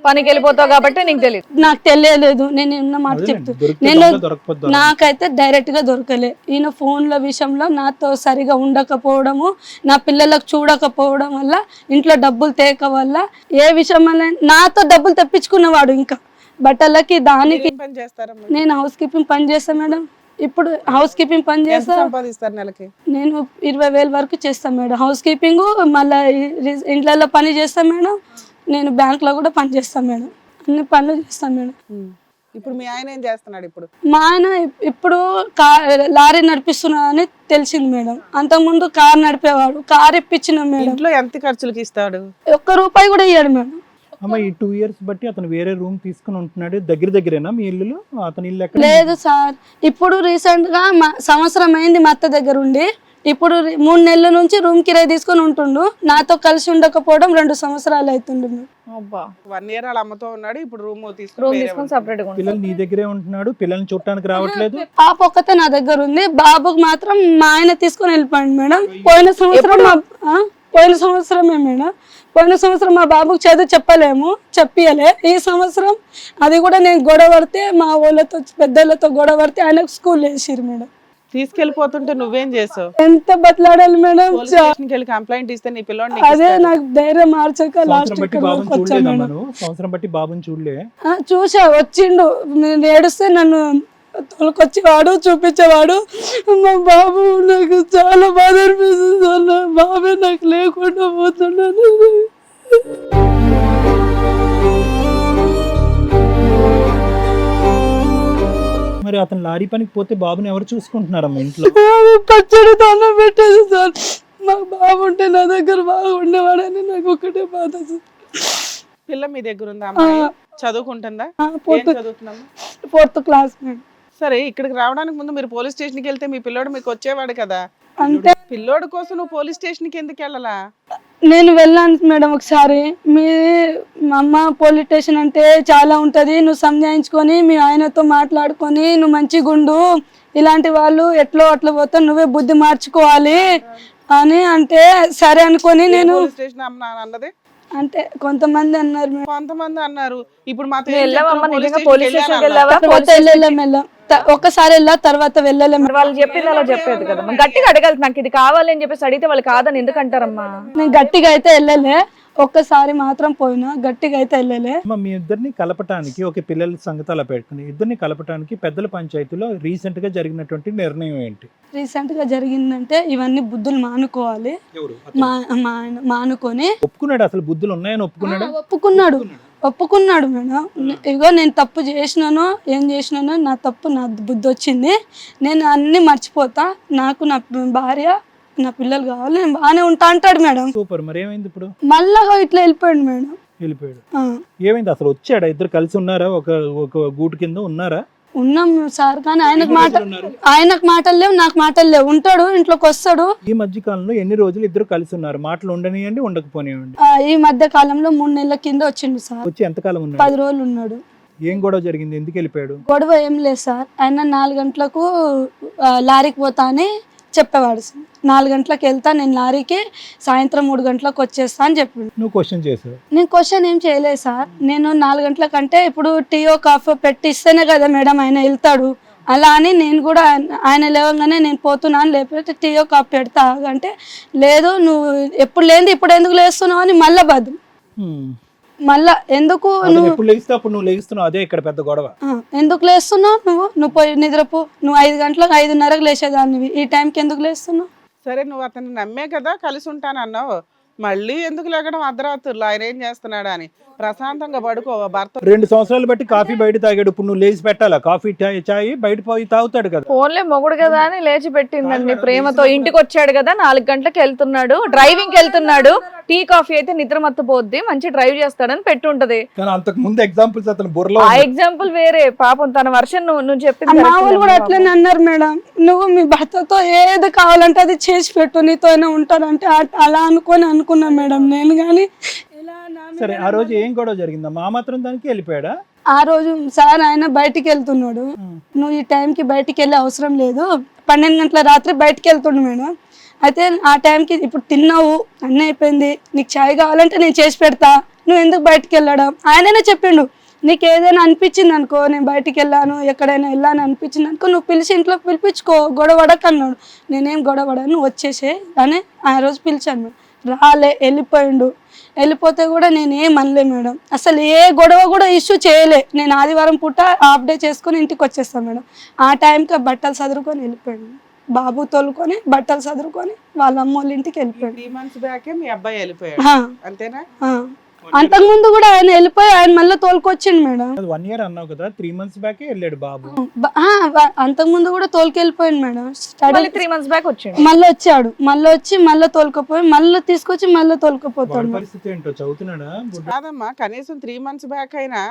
పనికి వెళ్ళిపోతావు కాబట్టి నీకు తెలియదు. నాకు తెలియలేదు. నేను ఉన్న మాట చెప్తాను, నాకైతే డైరెక్ట్ గా దొరకలే. ఈయన ఫోన్ల విషయంలో నాతో సరిగా ఉండకపోవడము, నా పిల్లలకు చూడకపోవడం వల్ల, ఇంట్లో డబ్బులు తేక వల్ల, ఏ విషయం వల్ల నాతో డబ్బులు తెప్పించుకున్నవాడు. ఇంకా బట్టలకి దానికి నేను హౌస్ కీపింగ్ పని చేస్తాను మేడం. ఇప్పుడు హౌస్ కీపింగ్ పని చేస్తా, సంపాదిస్తారు నెలకి. నేను 20,000 వరకు చేస్తాను మేడం హౌస్ కీపింగ్. మళ్ళీ ఇంట్లో పని చేస్తాను మేడం. నేను బ్యాంక్ లో కూడా పని చేస్తాను మేడం. అన్ని పనులు చేస్తాను మేడం. ఇప్పుడు మీ ఆయన ఏం చేస్తున్నాడు? ఇప్పుడు మా ఆయన ఇప్పుడు లారీ నడిపిస్తున్నాడని తెలిసింది మేడం. అంతకుముందు కార్ నడిపేవాడు. కార్ ఇప్పించిన మేడం. ఇంట్లో ఎంత ఖర్చులకి ఇస్తాడు? ₹1 కూడా ఇయ్యాడు మేడం. అమ్మ ఈ 2 years బట్టి అతను వేరే రూమ్ తీసుకుని ఉంటున్నాడు. దగ్గరేనా మీ ఇల్లు? అతని ఇల్లు ఎక్కడ? లేదు సార్, ఇప్పుడు రీసెంట్ గా సంవత్సరం అయింది మా అత్త దగ్గర ఉండి. ఇప్పుడు 3 నెలల నుంచి రూమ్ కిరాయి తీసుకొని ఉంటుండు. నాతో కలిసి ఉండకపోవడం 2 సంవత్సరాలు అవుతుండు. 1 year వాళ్ళ అమ్మతో ఉన్నాడు, ఇప్పుడు రూమ్ తీసుకొని సెపరేట్ గా. పిల్లలు నీ దగ్గరే ఉంటున్నాడు, పిల్లల్ని చూడటానికి రావట్లేదు. పాప ఒక్కతే నా దగ్గర ఉంది. బాబుకి మాత్రం మా ఆయన తీసుకొని వెళ్ళిపోయింది మేడం. పోయిన సంవత్సరమే మేడం. పోయిన సంవత్సరం మా బాబుకి చదువు చెప్పియలే. ఈ సంవత్సరం అది కూడా నేను గొడవ పడితే, మా వాళ్ళతో పెద్దలతో గొడవ పడితే ఆయనకు స్కూల్ వేసిరు మేడం. తీసుకెళ్లిపోతుంటే నువ్వేం చేసావు? ఎంత బతలాడాలి మేడం. కంప్లైంట్ ఇస్తే నీ పిల్లోడిని అదే నాకు ధైర్యం మార్చక లాస్ట్ సంవత్సరం బట్టి బాబుని చూడలే. చూసా, వచ్చిండు. నేను ఏడుస్తే నన్ను తోలుకొచ్చేవాడు, చూపించేవాడు. మా బాబు నాకు చాలా బాధ అనిపిస్తుంది. బాబే నాకు లేకుండా పోతున్నాను. మరి అతను లారీ పనికి పోతే బాబుని ఎవరు చూసుకుంటున్నారమ్మా ఇంట్లో? పచ్చడి దండం పెట్టేది సార్. మా బాబు ఉంటే నా దగ్గర బాగా ఉండేవాడని నాకు ఒకటే బాధ. పిల్ల మీ దగ్గర ఉందా? అమ్మాయి చదువుకుంటుందా? 4th class madam. సరే, ఇక్కడికి రావడానికి ముందు మీరు పోలీస్ స్టేషన్కి వెళ్తే మీ పిల్లోడు మీకు వచ్చేవాడు కదా. అంటే పిల్లోడు కోసం నువ్వు పోలీస్ స్టేషన్కి ఎందుకు వెళ్ళాలా? నేను వెళ్ళాను మేడం ఒకసారి. మీ అమ్మ పోలీస్ స్టేషన్ అంటే చాలా ఉంటది, నువ్వు సంజాయించుకొని మీ ఆయనతో మాట్లాడుకొని నువ్వు మంచిగా ఉండు, ఇలాంటి వాళ్ళు ఎట్లో అట్లా పోతా, నువ్వే బుద్ధి మార్చుకోవాలి అని అంటే సరే అనుకొని నేను స్టేషన్ అన్నది. అంటే కొంతమంది అన్నారు. ఇప్పుడు ఒక్కసారి వెళ్ళా, తర్వాత వెళ్ళలే. వాళ్ళు చెప్పింది అలా చెప్పేది కదా. గట్టిగా అడగాలి, నాకు ఇది కావాలి అని చెప్పేసి అడిగితే వాళ్ళు కాదని ఎందుకు అంటారమ్మా? నేను గట్టిగా అయితే వెళ్ళలే, ఒక్కసారి మాత్రం పోయినా, గట్టిగా అయితే వెళ్ళలే. మీ ఇద్దరిని కలపటానికి, ఒక పిల్లల సంగతి అలా పెట్టుకుని ఇద్దరిని కలపటానికి పెద్దల పంచాయతీలో రీసెంట్ గా జరిగినటువంటి నిర్ణయం ఏంటి? రీసెంట్ గా జరిగిందంటే ఇవన్నీ బుద్ధులు మానుకోవాలి. మానుకొని ఒప్పుకున్నాడు. అసలు బుద్ధులు ఉన్నాయని ఒప్పుకున్నాడు మేడం. ఇగో నేను తప్పు చేసినాను, ఏం చేసినానో నా తప్పు, నా బుద్ధి వచ్చింది, నేను అన్ని మర్చిపోతా, నాకు నా భార్య నా పిల్లలు కావాలి, నేను బాగానే ఉంటా అంటాడు మేడం. సూపర్. మరి ఏమైంది ఇప్పుడు? మళ్ళా ఇట్లా వెళ్ళిపోయాడు మేడం. వెళ్ళిపోయాడు. ఆ, ఏమైంది అసలు? వచ్చాడా? ఇద్దరు కలిసి ఉన్నారా? ఒక ఒక గూటు కింద ఉన్నారా? ఉన్నాం సార్, కానీ ఆయనకు ఎన్ని మాట రోజులు ఉన్నారు? ఆయనకు మాటలు లేవు, నాకు మాటలు లేవు. ఉంటాడు, ఇంట్లోకి వస్తాడు. ఈ మధ్య కాలంలో ఎన్ని రోజులు ఇద్దరు కలిసి ఉన్నారు? మాటలు ఉండనియండి, ఉండకపోనివ్వండి. ఈ మధ్య కాలంలో 3 నెలల కింద వచ్చిండు సార్. వచ్చి ఎంతకాలం ఉన్నాడు? 10 రోజులు ఉన్నాడు. ఏం గొడవ జరిగింది? ఎందుకు వెళ్ళిపోయాడు? గొడవ ఏం లేదు సార్. ఆయన 4 గంటలకు లారీకి పోతా అని చెప్పేవాడు సార్. 4 గంటలకు వెళ్తా నేను లారీకి, సాయంత్రం 3 గంటలకు వచ్చేస్తా అని చెప్పిండు. నువ్వు క్వశ్చన్ చేసావు? నేను క్వశ్చన్ ఏం చేయలేదు సార్. నేను 4 గంటలకంటే ఇప్పుడు టీయో కాఫీ పెట్టి ఇస్తేనే కదా మేడం ఆయన వెళ్తాడు. అలా అని నేను కూడా ఆయన లేవగానే నేను పోతున్నాను, లేకపోతే టీయో కాఫీ పెడతా అంటే, లేదు నువ్వు ఎప్పుడు లేనిది ఇప్పుడు ఎందుకు లేస్తున్నావు అని మళ్ళా బద్దు. మళ్ళా ఎందుకు నువ్వు ఎప్పుడు లేస్తే అప్పుడు నువ్వు లేస్తున్నావు, అదే ఇక్కడ పెద్ద గొడవ. ఎందుకు లేస్తున్నావు, నువ్వు పోయి నిద్రపో, నువ్వు 5 గంటలకు 5:30కు లేచేదాన్ని, ఈ టైంకి ఎందుకు లేస్తున్నావు? సరే నువ్వు అతన్ని నమ్మే కదా కలిసి ఉంటాను అన్నావు, మళ్ళీ ఎందుకు లేకడం అర్ధరాత్రులు? ఆయన ఏం చేస్తున్నాడా అని ప్రశాంతంగా పడుకో. భర్త 2 సంవత్సరాలు బట్టి కాఫీ బయట తాగాడు, ఇప్పుడు నువ్వు లేచి పెట్టాలా? కాఫీ చాయ్ బయట పోయి తాగుతాడు కదా. ఫోన్లే మొగుడు కదా అని లేచి పెట్టిందండి ప్రేమతో. ఇంటికి వచ్చాడు కదా, 4 గంటలకు వెళ్తున్నాడు, డ్రైవింగ్ కి వెళ్తున్నాడు, టీ కాఫీ అయితే నిద్ర మత్తు పోద్ది, మంచి డ్రైవ్ చేస్తాడని పెట్టుంటది. కానీ అంతకు ముందు ఎగ్జాంపుల్స్ అతను బుర్రలో ఆ ఎగ్జాంపుల్ వేరే. పాపం తన వర్షన్ నువ్వు చెప్పింది మా correct వాళ్ళు కూడా లేదు అట్లనే అన్నారు మేడం. నువ్వు మీ భర్తతో ఏది కావాలంటే అది చేసి పెట్టు, నీతో ఉంటారంటే అలా అనుకున్నా మేడం నేను. కానీ సరే, ఆ రోజు ఏం గొడవ జరిగిందమ్మా? ఆ మాత్రం దానికి వెళ్ళిపోయాడా? ఆ రోజు సార్ ఆయన బయటికి వెళ్తున్నాడు, నువ్వు ఈ టైంకి బయటికి వెళ్ళే అవసరం లేదు, 12 గంటల రాత్రి బయటికి వెళ్తుండు మేడం. అయితే ఆ టైంకి ఇప్పుడు తిన్నావు అన్నీ అయిపోయింది, నీకు చాయ్ కావాలంటే నేను చేసి పెడతా, నువ్వు ఎందుకు బయటికి వెళ్ళడం? ఆయననే చెప్పిండు, నీకు ఏదైనా అనిపించింది అనుకో, నేను బయటికి వెళ్ళాను ఎక్కడైనా వెళ్ళాను అనిపించింది అనుకో, నువ్వు పిలిచి ఇంట్లో పిలిపించుకో, గొడవడక అన్నాడు. నేనేం గొడవడను, నువ్వు వచ్చేసే అని ఆ రోజు పిలిచాను. రాలే, వెళ్ళిపోయిండు. వెళ్ళిపోతే కూడా నేను ఏం అనలే మేడం, అసలు ఏ గొడవ కూడా ఇష్యూ చేయలే. నేను ఆదివారం పూట హాఫ్ డే చేసుకొని ఇంటికి వచ్చేస్తాను మేడం. ఆ టైంకి బట్టలు చదువుకొని వెళ్ళిపోయాడు, బాబు తోలుకొని బట్టలు చదువుకొని వాళ్ళ అమ్మ వాళ్ళ ఇంటికి వెళ్ళిపోయాడు. 3 months బ్యాకే మీ అబ్బాయి వెళ్ళిపోయాడు అంతేనా? అంతకుముందు కూడా ఆయన వెళ్ళిపోయి ఆయన మళ్ళీ తోలుకొచ్చిండు మేడం. 1 year అన్నావు కదా, 3 months బ్యాకే వెళ్ళాడు బాబు. అంతకుముందు కూడా తోలుకెళ్ళిపోయాడు మేడం. మళ్ళీ 3 months బ్యాక్ వచ్చాడు, మళ్ళీ వచ్చాడు, మళ్ళీ వచ్చి మళ్ళీ తోలుకపోయి మళ్ళీ తీసుకొచ్చి మళ్ళీ తోలుకపోతాడు. పరిస్థితి ఏంటో చదువుతున్నాడా? కాదమ్మా, కనీసం 3 months బ్యాక్ అయినా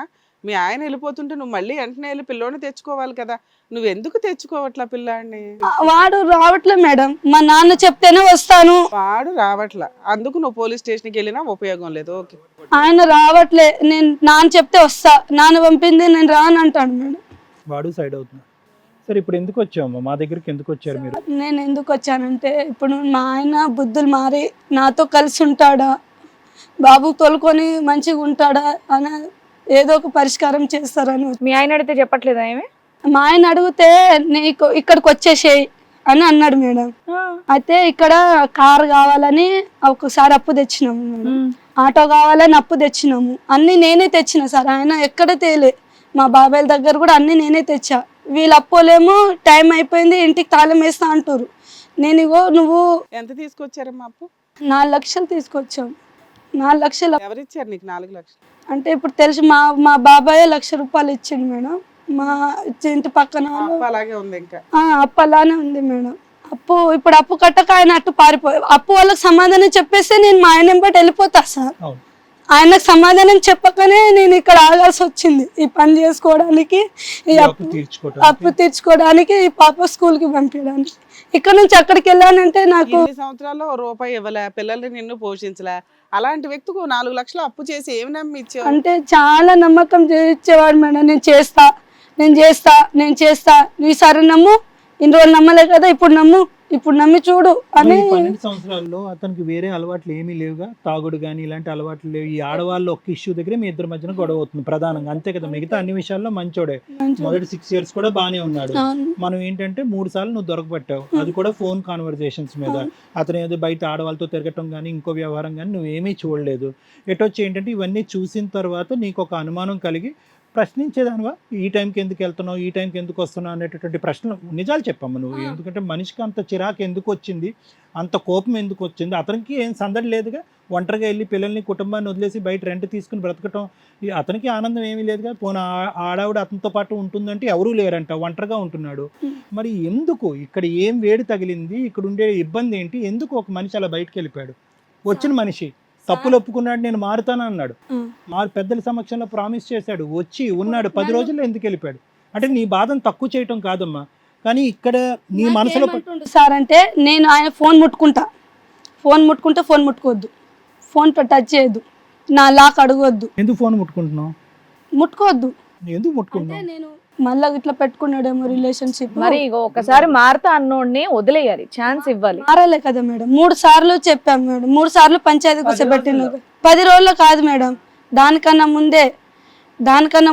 మీ ఆయన వెళ్ళిపోతుంటే నువ్వు మళ్ళీ వెంటనే వెళ్ళి పిల్లోని తెచ్చుకోవాలి కదా, నువ్వు ఎందుకు తెచ్చుకోవట్లా పిల్లాడిని? వాడు రావట్లే మేడం, మా నాన్న చెప్తేనే వస్తాను. వాడు రావట్లా, అందుకు నువ్వు పోలీస్ స్టేషన్కి వెళ్ళినా ఉపయోగం లేదు. ఓకే, ఆయన రావట్లే, నేను నాన్న చెప్తే వస్తా, నాన్న పంపింది నేను రాను అంటాడు మేడం. వాడు సైడ్ అవుతున్నాడు. సరే, ఇప్పుడు ఎందుకు వచ్చావమ్మా మా దగ్గరికి? ఎందుకు వచ్చారు మీరు? నేను ఎందుకు వచ్చానంటే, ఇప్పుడు మా ఆయన బుద్ధులు మారి నాతో కలిసి ఉంటాడా, బాబు తోలుకొని మంచిగా ఉంటాడా అని ఏదో ఒక పరిష్కారం చేస్తారని. మీ ఆయన అడిగితే చెప్పట్లేదా ఏమి? మా ఆయన అడిగితే నీకు ఇక్కడికి వచ్చేసేయి అని అన్నాడు మేడం. అయితే ఇక్కడ కారు కావాలని ఒకసారి అప్పు తెచ్చినాము మేడం, ఆటో కావాలని అప్పు తెచ్చినాము, అన్ని నేనే తెచ్చిన సార్, ఆయన ఎక్కడ తేలే. మా బాబాయ్ దగ్గర కూడా అన్ని నేనే తెచ్చా. వీళ్ళు అప్పోలేమో టైం అయిపోయింది ఇంటికి తాళం వేస్తా అంటారు. నేను ఇగో నువ్వు ఎంత తీసుకొచ్చారమ్మా అప్పు? 4 లక్షలు తీసుకొచ్చాం. 4 లక్షలు ఎవరిచ్చారు నీకు 4 లక్షలు? అంటే ఇప్పుడు తెలిసి మా బాబాయ్ 1,00,000 రూపాయలు ఇచ్చిండు మేడం. మా ఇంటి పక్కన అప్పు అలాగే ఉంది ఇంకా? అప్పు అలానే ఉంది మేడం. ఇప్పుడు అప్పు కట్టక ఆయన అట్టు పారిపోయి, అప్పు వాళ్ళకి సమాధానం చెప్పేస్తే నేను మా ఆయన వెంబడి వెళ్ళిపోతా సార్. ఆయనకు సమాధానం చెప్పకనే నేను ఇక్కడ ఆగాల్సి వచ్చింది, ఈ పని చేసుకోవడానికి, ఈ అప్పు తీర్చుకోవడానికి, ఈ పాప స్కూల్కి పంపించడానికి. ఇక్కడ నుంచి అక్కడికి వెళ్ళానంటే నాకు ఇన్ని సంవత్సరాల్లో రూపాయి ఇవ్వలే, పిల్లల్ని నిన్ను పోషించలే, అలాంటి వ్యక్తికి 4 లక్షలు అప్పు చేసి ఏమి నమ్మి ఇచ్చావు? అంటే చాలా నమ్మకం ఇచ్చేవాడు మేడం. నేను చేస్తా నీ సరే నమ్ము, ఇన్ని రోజులు నమ్మలే కదా, ఇప్పుడు నమ్మి చూడు అని. 12 సంవత్సరాల్లో అతనికి వేరే అలవాట్లు ఏమీ లేవుగా, తాగుడు కానీ ఇలాంటి అలవాట్లు లేవు. ఈ ఆడవాళ్ళు ఒక్క ఇష్యూ దగ్గర మీ ఇద్దరి మధ్యన గొడవ అవుతుంది ప్రధానంగా, అంతే కదా? మిగతా అన్ని విషయాల్లో మంచోడే. మొదటి 6 years కూడా బానే ఉన్నాడు. మనం ఏంటంటే 3 సార్లు నువ్వు దొరకబట్టావు, అది కూడా ఫోన్ కాన్వర్జేషన్స్ మీద. అతను ఏదో బయట ఆడవాళ్ళతో తిరగటం కానీ ఇంకో వ్యవహారం కానీ నువ్వేమీ చూడలేదు. ఎటొచ్చి ఏంటంటే ఇవన్నీ చూసిన తర్వాత నీకు ఒక అనుమానం కలిగి ప్రశ్నించేదానివా? ఈ టైంకి ఎందుకు వెళ్తున్నావు, ఈ టైంకి ఎందుకు వస్తున్నావు అనేటటువంటి ప్రశ్నలు నిజాలు చెప్పమ్మా నువ్వు. ఎందుకంటే మనిషికి అంత చిరాకు ఎందుకు వచ్చింది, అంత కోపం ఎందుకు వచ్చింది? అతనికి ఏం సందడి లేదుగా, ఒంటరిగా వెళ్ళి పిల్లల్ని కుటుంబాన్ని వదిలేసి బయట రెంట్ తీసుకుని బ్రతకటం, అతనికి ఆనందం ఏమీ లేదుగా. పోనీ ఆడావిడ అతనితో పాటు ఉంటుందంటే ఎవరూ లేరంట, ఒంటరిగా ఉంటున్నాడు. మరి ఎందుకు ఇక్కడ ఏం వేడి తగిలింది, ఇక్కడ ఉండే ఇబ్బంది ఏంటి, ఎందుకు ఒక మనిషి అలా బయటకు వెళ్ళిపోయాడు? వచ్చిన మనిషి తప్పులు ఒప్పుకున్నాడు, నేను మారుతాను అన్నాడు. ఆ. పెద్దల సమక్షంలో ప్రామిస్ చేశాడు, వచ్చి ఉన్నాడు, 10 రోజుల్లో ఎందుకు వెళ్ళిపోయాడు? అంటే నీ బాధను తక్కువ చేయటం కాదమ్మా, కానీ ఇక్కడ నీ మనసులో నాకేమంటుండు సార్ అంటే, నేను ఆయన ఫోన్ ముట్టుకుంటే ఫోన్ ముట్టుకోవద్దు, ఫోన్ టచ్ చేయొద్దు, నా లాక్ అడగొద్దు, ఎందుకు ఫోన్ ముట్టుకుంటున్నావు? ముట్టుకోవద్దు. ఎందుకు అంటే ముట్టుకుంటున్నావు? నేను మళ్ళీ ఇట్లా పెట్టుకున్నాడేమో రిలేషన్షిప్. మరి ఇగో ఒకసారి మారుతా అన్నోడిని వదిలేయాలి, ఛాన్స్ ఇవ్వాలి. మారాలే కదా మేడం, 3 సార్లు చెప్పాం మేడం, 3 సార్లు పంచాయతీ కూర్చోబెట్టిన 10 రోజుల్లో కాదు మేడం, దానికన్నా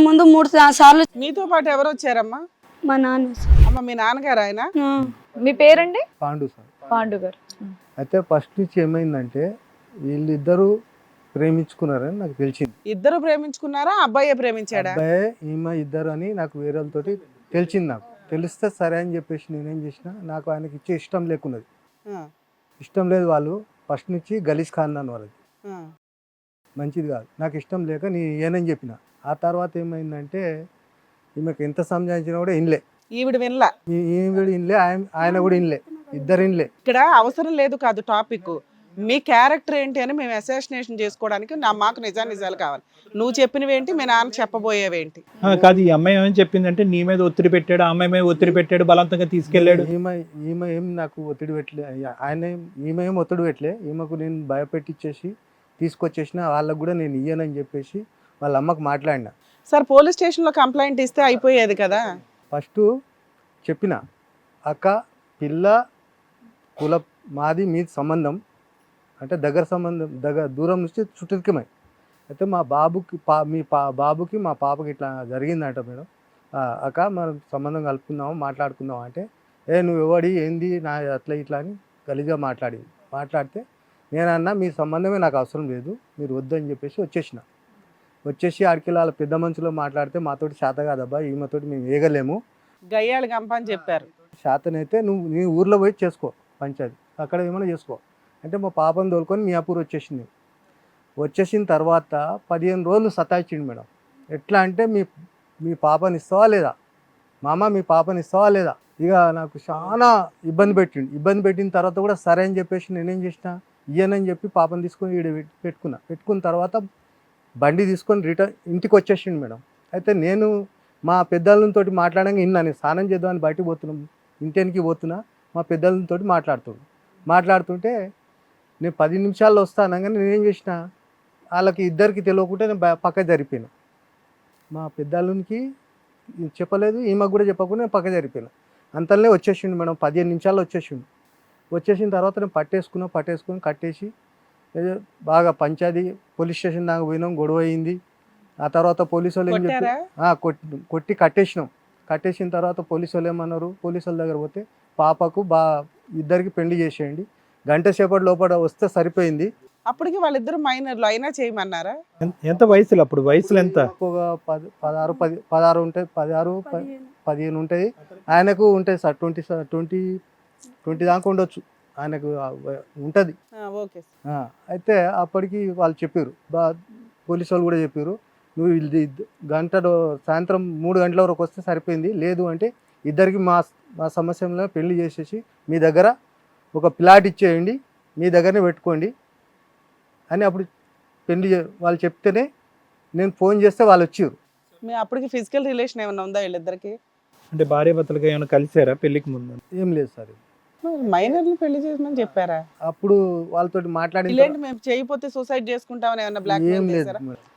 ముందు 3 సార్లు. మీతో పాటు ఎవరు వచ్చారమ్మా? మా నాన్న అమ్మ మీ నాన్నగారు ఆయన? ఆ. మీ పేరండి? పాండు సార్. పాండు గారు. అయితే ఫస్ట్ నుంచి ఏమైందంటే వీళ్ళిద్దరూ ప్రేమించుకున్నారని నాకు తెలిసింది. ఇద్దరు ప్రేమించుకున్నారా? అబ్బాయే ప్రేమించాడా? అబ్బాయి ఈమె ఇద్దరు అని నాకు వేరే వాళ్ళతోటి తెలిసింది. నాకు తెలిస్తే సరే అని చెప్పేసి నేనేం చేసిన, నాకు ఆయనకి ఇచ్చే ఇష్టం లేకున్నది, ఆ, ఇష్టం లేదు. వాళ్ళు ఫస్ట్ నుంచి గలీజ్ ఖాందాన్ వాళ్ళది, ఆ. మంచిది కాదు, నాకు ఇష్టం లేక నేను ఏనని చెప్పిన. ఆ తర్వాత ఏమైందంటే ఈమెకు ఎంత సంజాయించినా కూడా ఇన్లే, ఈవిడ వినలా. ఈవిడ ఇన్లే, ఆయన కూడా ఇన్లే, ఇద్దరు ఇన్లే. ఇక్కడ అవసరం లేదు కాదు టాపిక్, మీ క్యారెక్టర్ ఏంటి అని మేము అసాసినేషన్ చేసుకోవడానికి మాకు నిజాలు కావాలి. నువ్వు చెప్పినవేంటి, మీ నాన్న చెప్పబోయేవేంటి? కాదు, ఈ అమ్మాయి ఏమని చెప్పిందంటే నీ మీద ఒత్తిడి పెట్టాడు, ఆ అమ్మాయి మీద ఒత్తిడి పెట్టాడు, బలవంతంగా తీసుకెళ్ళాడు. ఈమె ఏం నాకు ఒత్తిడి పెట్టలే, ఈమె ఏం ఒత్తిడి పెట్టలే. ఈమెకు నేను భయపెట్టించేసి తీసుకొచ్చేసిన, వాళ్ళకు కూడా నేను ఇయ్యనని చెప్పేసి వాళ్ళ అమ్మకు మాట్లాడినా. సార్ పోలీస్ స్టేషన్లో కంప్లైంట్ ఇస్తే అయిపోయేది కదా. ఫస్ట్ చెప్పిన, అక్క పిల్ల కుల మాది మీ సంబంధం అంటే దగ్గర సంబంధం, దూరం నుంచి చుట్టుకమై. అయితే మా బాబుకి బాబుకి మా పాపకి ఇట్లా జరిగిందంట మేడం. అక్క మనం సంబంధం కలుపుకుందాము, మాట్లాడుకుందాం అంటే, నువ్వు ఎవడి ఏంది నా అట్లా ఇట్లా అని గలీజ్గా మాట్లాడితే నేనన్నా మీ సంబంధమే నాకు అవసరం లేదు, మీరు వద్దు అని చెప్పేసి వచ్చేసి ఆడికి వాళ్ళ పెద్ద మనుషులో మాట్లాడితే, మాతోటి శాత కాదబ్బా, ఈమెతోటి మేము వేయగలేము, గయ్యాళి గంప అని చెప్పారు. శాతనైతే నువ్వు నీ ఊర్లో పోయి చేసుకో, పంచాయతీ అక్కడ ఏమైనా చేసుకో అంటే మా పాపను తోలుకొని మియాపూర్ వచ్చేసిన తర్వాత 15 రోజులు సతాయించిండు మేడం. ఎట్లా అంటే మీ పాపని ఇస్తావా లేదా, మామ మీ పాపని ఇస్తావా లేదా. ఇక నాకు చాలా ఇబ్బంది పెట్టిన తర్వాత కూడా సరే అని చెప్పేసి నేనేం చేసిన, ఇయ్యనని చెప్పి పాపని తీసుకొని ఈడ పెట్టుకున్న తర్వాత బండి తీసుకొని రిటర్న్ ఇంటికి వచ్చేసిండు మేడం. అయితే నేను మా పెద్దలతో మాట్లాడంగా నేను స్నానం చేద్దామని బయటకు ఇంటికి పోతున్నా, మా పెద్దలతో మాట్లాడుతుంటే నేను 10 నిమిషాల్లో వస్తాను కానీ నేనేం చేసిన, వాళ్ళకి ఇద్దరికి తెలియకుంటే నేను పక్క జరిపోయాను. మా పెద్దలకి చెప్పలేదు, ఈమెకు కూడా చెప్పకుండా నేను పక్క జరిపోయాను. అంతలోనే వచ్చేసిండు మేడం, 15 నిమిషాల్లో వచ్చేసిన తర్వాత నేను పట్టేసుకుని కట్టేసి బాగా పంచాయతీ పోలీస్ స్టేషన్ దాకా పోయినాం, గొడవ అయింది. ఆ తర్వాత పోలీసు వాళ్ళు ఏం చెప్పి కొట్టి కట్టేసిన తర్వాత పోలీసు వాళ్ళు ఏమన్నారు, పోలీసు వాళ్ళ దగ్గర పోతే పాపకు ఇద్దరికి పెళ్లి చేసేయండి, గంట సేపటి లోపల వస్తే సరిపోయింది. అప్పటికి వాళ్ళిద్దరు మైనర్లు అయినా చేయమన్నారా? ఎంత వయసులో అప్పుడు? వయసులు ఎంత? ఒక 16 ఉంటాయి, 15 ఉంటాయి. ఆయనకు ఉంటాయి సార్ 20 దాకా ఉండొచ్చు, ఆయనకు ఉంటుంది. ఓకే. అయితే అప్పటికి వాళ్ళు చెప్పారు, పోలీసు వాళ్ళు కూడా చెప్పారు, నువ్వు సాయంత్రం 3 గంటల వరకు వస్తే సరిపోయింది, లేదు అంటే ఇద్దరికి మా సమస్యలో పెళ్లి చేసేసి మీ దగ్గర ఒక ప్లాట్ ఇచ్చేయండి, మీ దగ్గరనే పెట్టుకోండి అని అప్పుడు వాళ్ళు చెప్తేనే నేను ఫోన్ చేస్తే వాళ్ళు వచ్చారు. మీ అప్పటికి ఫిజికల్ రిలేషన్ ఏమైనా ఉందా వీళ్ళిద్దరికి? అంటే భార్య భర్తలుగా ఏమైనా కలిసారా పెళ్లికి ముందు? ఏం లేదు సార్. మైనర్లు పెళ్లి చేసినని చెప్పారా? అప్పుడు వాళ్ళతో మాట్లాడి మేము చేయకపోతే సూసైడ్ చేసుకుంటామని ఏమన్నా బ్లాక్ ఏం లేదు,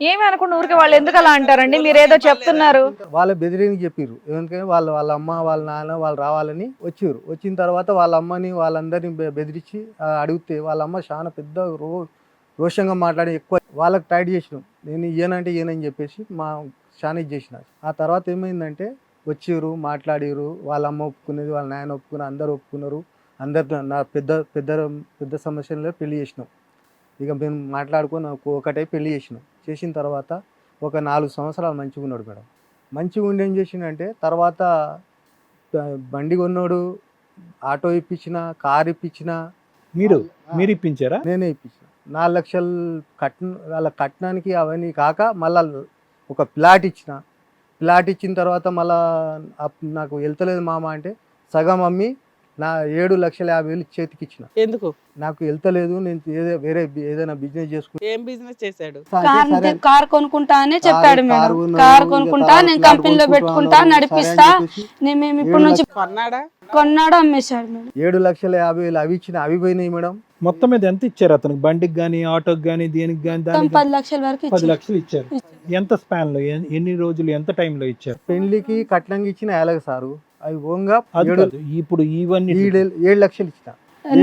ఏమి అనుకున్న ఊరికి వాళ్ళు ఎందుకు అలా అంటారండి? మీరేదో చెప్తున్నారు. వాళ్ళ బెదిరికి చెప్పారు, ఎందుకంటే వాళ్ళ అమ్మ వాళ్ళ నాన్న వాళ్ళు రావాలని వచ్చారు. వచ్చిన తర్వాత వాళ్ళ అమ్మని వాళ్ళందరినీ బెదిరించి అడిగితే వాళ్ళ అమ్మ చాలా పెద్ద రోషంగా మాట్లాడి ఎక్కువ వాళ్ళకి టైట్ చేసినాం, నేను ఇయ్యనని చెప్పేసి చాలా ఇది చేసిన. ఆ తర్వాత ఏమైందంటే వచ్చారు, మాట్లాడారు, వాళ్ళ అమ్మ ఒప్పుకునేది, వాళ్ళ నాయన ఒప్పుకున్నారు, అందరు ఒప్పుకున్నారు. అందరు నా పెద్ద సమస్యల్లో పెళ్లి చేసినాం. ఇక మేము మాట్లాడుకొని ఒకటే పెళ్లి చేసిన తర్వాత ఒక 4 సంవత్సరాలు మంచిగా ఉన్నాడు మేడం. మంచిగా ఉండి ఏం చేసిండంటే తర్వాత బండి కొన్నాడు, ఆటో ఇప్పించిన, కారు ఇప్పించిన. మీరు ఇప్పించారా? నేనే ఇప్పించిన. 4 లక్షలు వాళ్ళ కట్నానికి అవన్నీ కాక మళ్ళా ఒక ప్లాట్ ఇచ్చిన తర్వాత మళ్ళా నాకు వెళ్తలేదు మామ అంటే సగం అమ్మి నా 7,50,000 చేతికి ఇచ్చిన. ఎందుకు? నాకు వెళ్తలేదు, నేను వేరే ఏదైనా బిజినెస్ చేసుకుంటా. ఏం బిజినెస్ చేశాడు? కార్ కొనుక్కుంటా అని చెప్పాడు మేడం. కార్ కొనుక్కుంటా, నేను కంపెనీలో పెట్టుకుంటా, నడిపిస్తా, మేము ఇప్పుడు నుంచి కొన్నాడా? కొన్నాడు, అమ్మేశాడు మేడం. 7,50,000 అవి ఇచ్చిన, అవి పోయినాయి మేడం. మొత్తం మీద ఎంత ఇచ్చారు అతనికి? బండికి కానీ, ఆటోకి కానీ, దేనికి కానీ? దానికి 10 లక్షల వరకు 10 ఇచ్చాడు. లక్షలు ఇచ్చారు. ఎంత స్పాన్ లో, ఎన్ని రోజులు, ఎంత టైంలో ఇచ్చారు? పెళ్లికి కట్నంగా ఇచ్చిన ఏలగ సారు, అవి ఓంగా అది కాదు, ఇప్పుడు ఇవన్నీ 7 లక్షలు ఇచ్చిన.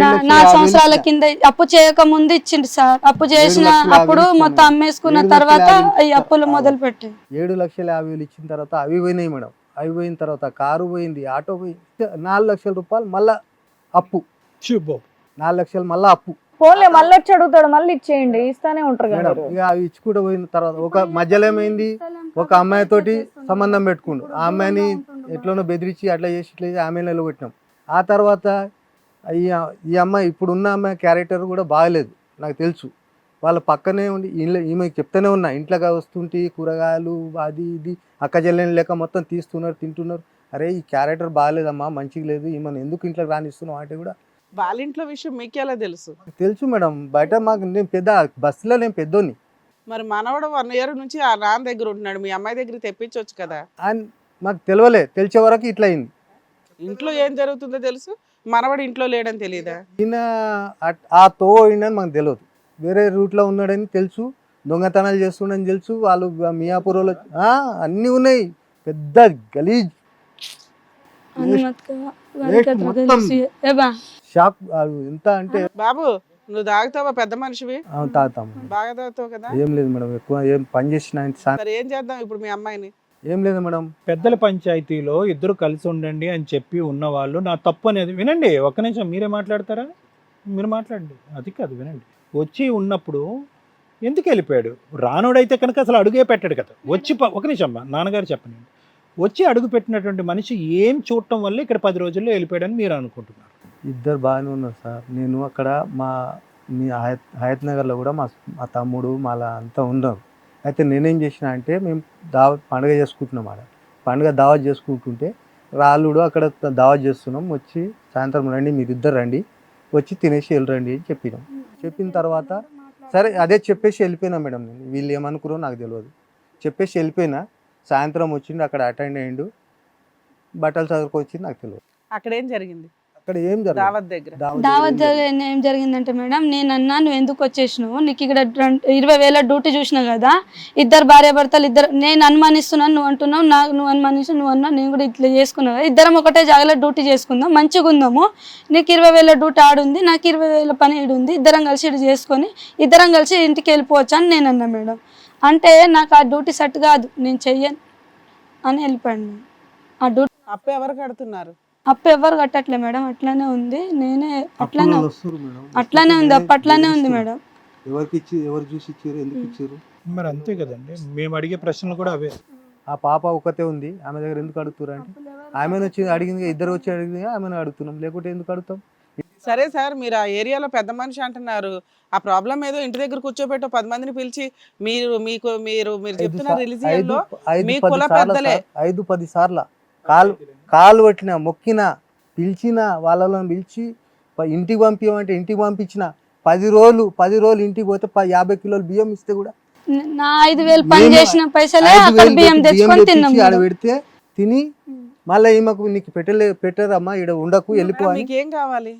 4 సంవత్సరాల కింద అప్పు చేయక ముందు ఇచ్చిండు సార్. అప్పు చేసిన 7 లక్షలు అప్పుడు ఇచ్చాను. మొత్తం అమ్మేసుకున్న 7 తర్వాత లక్షలు ఈ అప్పులు మొదలు పెట్టాయి. 7,50,000 ఇచ్చిన తర్వాత అవి పోయినాయి మేడం. అవి పోయిన తర్వాత కారు పోయింది, ఆటో పోయింది. 4 లక్షల రూపాయలు మళ్ళా అప్పు. శుభం. 4 లక్షలు మళ్ళా అప్పు ఫోన్లే మళ్ళీ వచ్చి అడుగుతాడు, మళ్ళీ ఇచ్చేయండి, ఇస్తానే ఉంటారు కదా మేడం. మీరు. ఇక అవి ఇచ్చి కూడా పోయిన తర్వాత ఒక మధ్యలో ఏమైంది, ఒక అమ్మాయితోటి సంబంధం పెట్టుకుండు. ఆ అమ్మాయిని ఎట్లనో బెదిరించి అట్లా చేసి ఇట్లా చేసి ఆమె నిలబెట్టినాం. ఆ తర్వాత ఈ అమ్మాయి, ఇప్పుడున్న అమ్మాయి క్యారెక్టర్ కూడా బాగలేదు నాకు తెలుసు. వాళ్ళ పక్కనే ఉండి ఈమెకి చెప్తానే ఉన్నా, ఇంట్లోకి వస్తుంటే కూరగాయలు అది ఇది అక్క చెల్లెని లేక మొత్తం తీస్తున్నారు, తింటున్నారు. అరే ఈ క్యారెక్టర్ బాగాలేదమ్మా, మంచిగా లేదు, ఈమెను ఎందుకు ఇంట్లోకి రానిస్తున్నావు అంటే కూడా వాళ్ళ ఇంట్లో విషయం మీకు ఎలా తెలుసు? తెలుసు మేడం. బయట మాకు, నేను పెద్ద బస్సులో నేను పెద్దోని. మరి మనవడు 1 year నుంచి ఆ నాన్న దగ్గర ఉంటున్నాడు, మీ అమ్మాయి దగ్గర తెప్పించవచ్చు కదా. అండ్ మాకు తెలియలే, తెలిసే వరకు ఇట్లా అయింది. ఇంట్లో ఏం జరుగుతుందో తెలుసు, మనవడు ఇంట్లో లేడని తెలియదా? ఈయన ఆ తో పోయిండని మాకు తెలియదు, వేరే రూట్లో ఉన్నాడని తెలుసు, దొంగతనాలు చేస్తుండని తెలుసు. వాళ్ళు మియాపూర్లో అన్నీ ఉన్నాయి, పెద్ద గలీజ్ మొత్తం షాప్. ఎంత అంటే బాబు, నువ్వు తాగుతావా? పెద్ద మనిషివి, తాగుతాము. బాగా తాగుతావు కదా. ఏం లేదు మేడం, ఎక్కువ ఏం పని చేసిన సరే ఏం చేద్దాం ఇప్పుడు మీ అమ్మాయిని? ఏం లేదు మేడం. పెద్దల పంచాయతీలో ఇద్దరు కలిసి ఉండండి అని చెప్పి ఉన్నవాళ్ళు, నా తప్పు అనేది వినండి. ఒక్క నిమిషం, మీరే మాట్లాడతారా? మీరు మాట్లాడండి. అది కాదు, వినండి. వచ్చి ఉన్నప్పుడు ఎందుకు వెళ్ళిపోయాడు? రానోడైతే కనుక అసలు అడుగే పెట్టాడు కదా. వచ్చి ఒక నిమిషం అమ్మా, నాన్నగారు చెప్పండి. వచ్చి అడుగు పెట్టినటువంటి మనిషి ఏం చూడటం వల్ల ఇక్కడ 10 రోజుల్లో వెళ్ళిపోయాడని మీరు అనుకుంటున్నారు? ఇద్దరు బాగానే ఉన్నారు సార్. నేను అక్కడ మీ హయత్ నగర్లో కూడా మా తమ్ముడు మాలా అంతా ఉన్నారు. అయితే నేనేం చేసిన అంటే, మేము పండుగ చేసుకుంటున్నాం. పండుగ దావత్ చేసుకుంటుంటే రాళ్ళుడు అక్కడ దావత్ చేస్తున్నాం, వచ్చి సాయంత్రం రండి, మీరిద్దరు రండి, వచ్చి తినేసి వెళ్ళరండి అని చెప్పినాం. చెప్పిన తర్వాత సరే అదే చెప్పేసి వెళ్ళిపోయినా మేడం. నేను వీళ్ళు ఏమనుకున్నారో నాకు తెలియదు, చెప్పేసి వెళ్ళిపోయినా. సాయంత్రం వచ్చిండు, అక్కడ అటెండ్ అయ్యిండు, బట్టలు చదువుకొచ్చింది, నాకు తెలియదు అక్కడ ఏం జరిగింది. అక్కడ ఏం జరగదు. దావత్ దగ్గర దావత్ ఏం జరిగిందంటే మేడం, నేను అన్నా నువ్వు ఎందుకు వచ్చేసినావు, నీకు ఇక్కడ 20,000 డ్యూటీ చూసినా కదా, ఇద్దరు భార్యాభర్తలు ఇద్దరు, నేను అనుమానిస్తున్నాను, నువ్వు అంటున్నావు, నువ్వు అనుమానిస్తు, నువ్వు అన్నా, నేను కూడా ఇట్లా చేసుకున్నావు, ఇద్దరం ఒకటే జాగాలో డ్యూటీ చేసుకుందాం, మంచిగా ఉందాము, నీకు 20,000 డ్యూటీ ఆడుంది, నాకు 20,000 పని ఈడుంది, ఇద్దరం కలిసి ఇటు చేసుకొని ఇద్దరం కలిసి ఇంటికి వెళ్ళిపోవచ్చు అని నేను అన్నా మేడం. అంటే నాకు ఆ డ్యూటీ సెట్ కాదు, నేను చెయ్యను అని వెళ్ళిపోయాను. ఆ డ్యూటీ అప్పు ఎవరు కడుతున్నారు? అప్పు ఎవరు కట్టట్లే మేడం, అట్లానే ఉంది. నేనే అట్లానే వస్తారు మేడం, అట్లానే ఉంది, అప్పు అట్లానే ఉంది మేడం. ఎవరికి ఇచ్చి, ఎవరు చూసి ఇచ్చారు, ఎందుకు ఇచ్చారు? మరి అంతే కదండి, మేము అడిగే ప్రశ్నలు కూడా అవే. ఆ పాప ఒకతే ఉంది, ఆమె దగ్గర ఎందుకు అడుగుతారు అంటే, ఆమెను వచ్చి అడిగింది, ఇద్దరు వచ్చి అడిగింది, ఆమెను అడుగుతున్నాం, లేకుంటే ఎందుకు అడుగుతాం? సరే సార్, మీరు ఆ ఏరియాలో పెద్ద మనిషి అంటున్నారు, ఆ ప్రాబ్లం ఏదో ఇంటి దగ్గర కూర్చోబెట్టి 10 మందిని పిలిచి మీరు చెప్తున్న రిలీజియన్ లో మీ కుల పెద్దలే 5-10 సార్లు కాలు పట్టిన, మొక్కిన, పిలిచిన, వాళ్ళని పిలిచి ఇంటికి పంపించమంటే ఇంటికి పంపించిన. 10 రోజులు ఇంటికి పోతే 50 కిలోలు బియ్యం ఇస్తే కూడా నా 5,000 పని చేసిన పైసలే అక్కడ బియ్యం తెచ్చుకొని తిన్నాం. ఆడ పెడితే తిని మళ్ళీ ఈమెకు నీకు పెట్టరమ్మా, ఇక్కడ ఉండకు, వెళ్ళిపో. మీకు ఏం కావాలి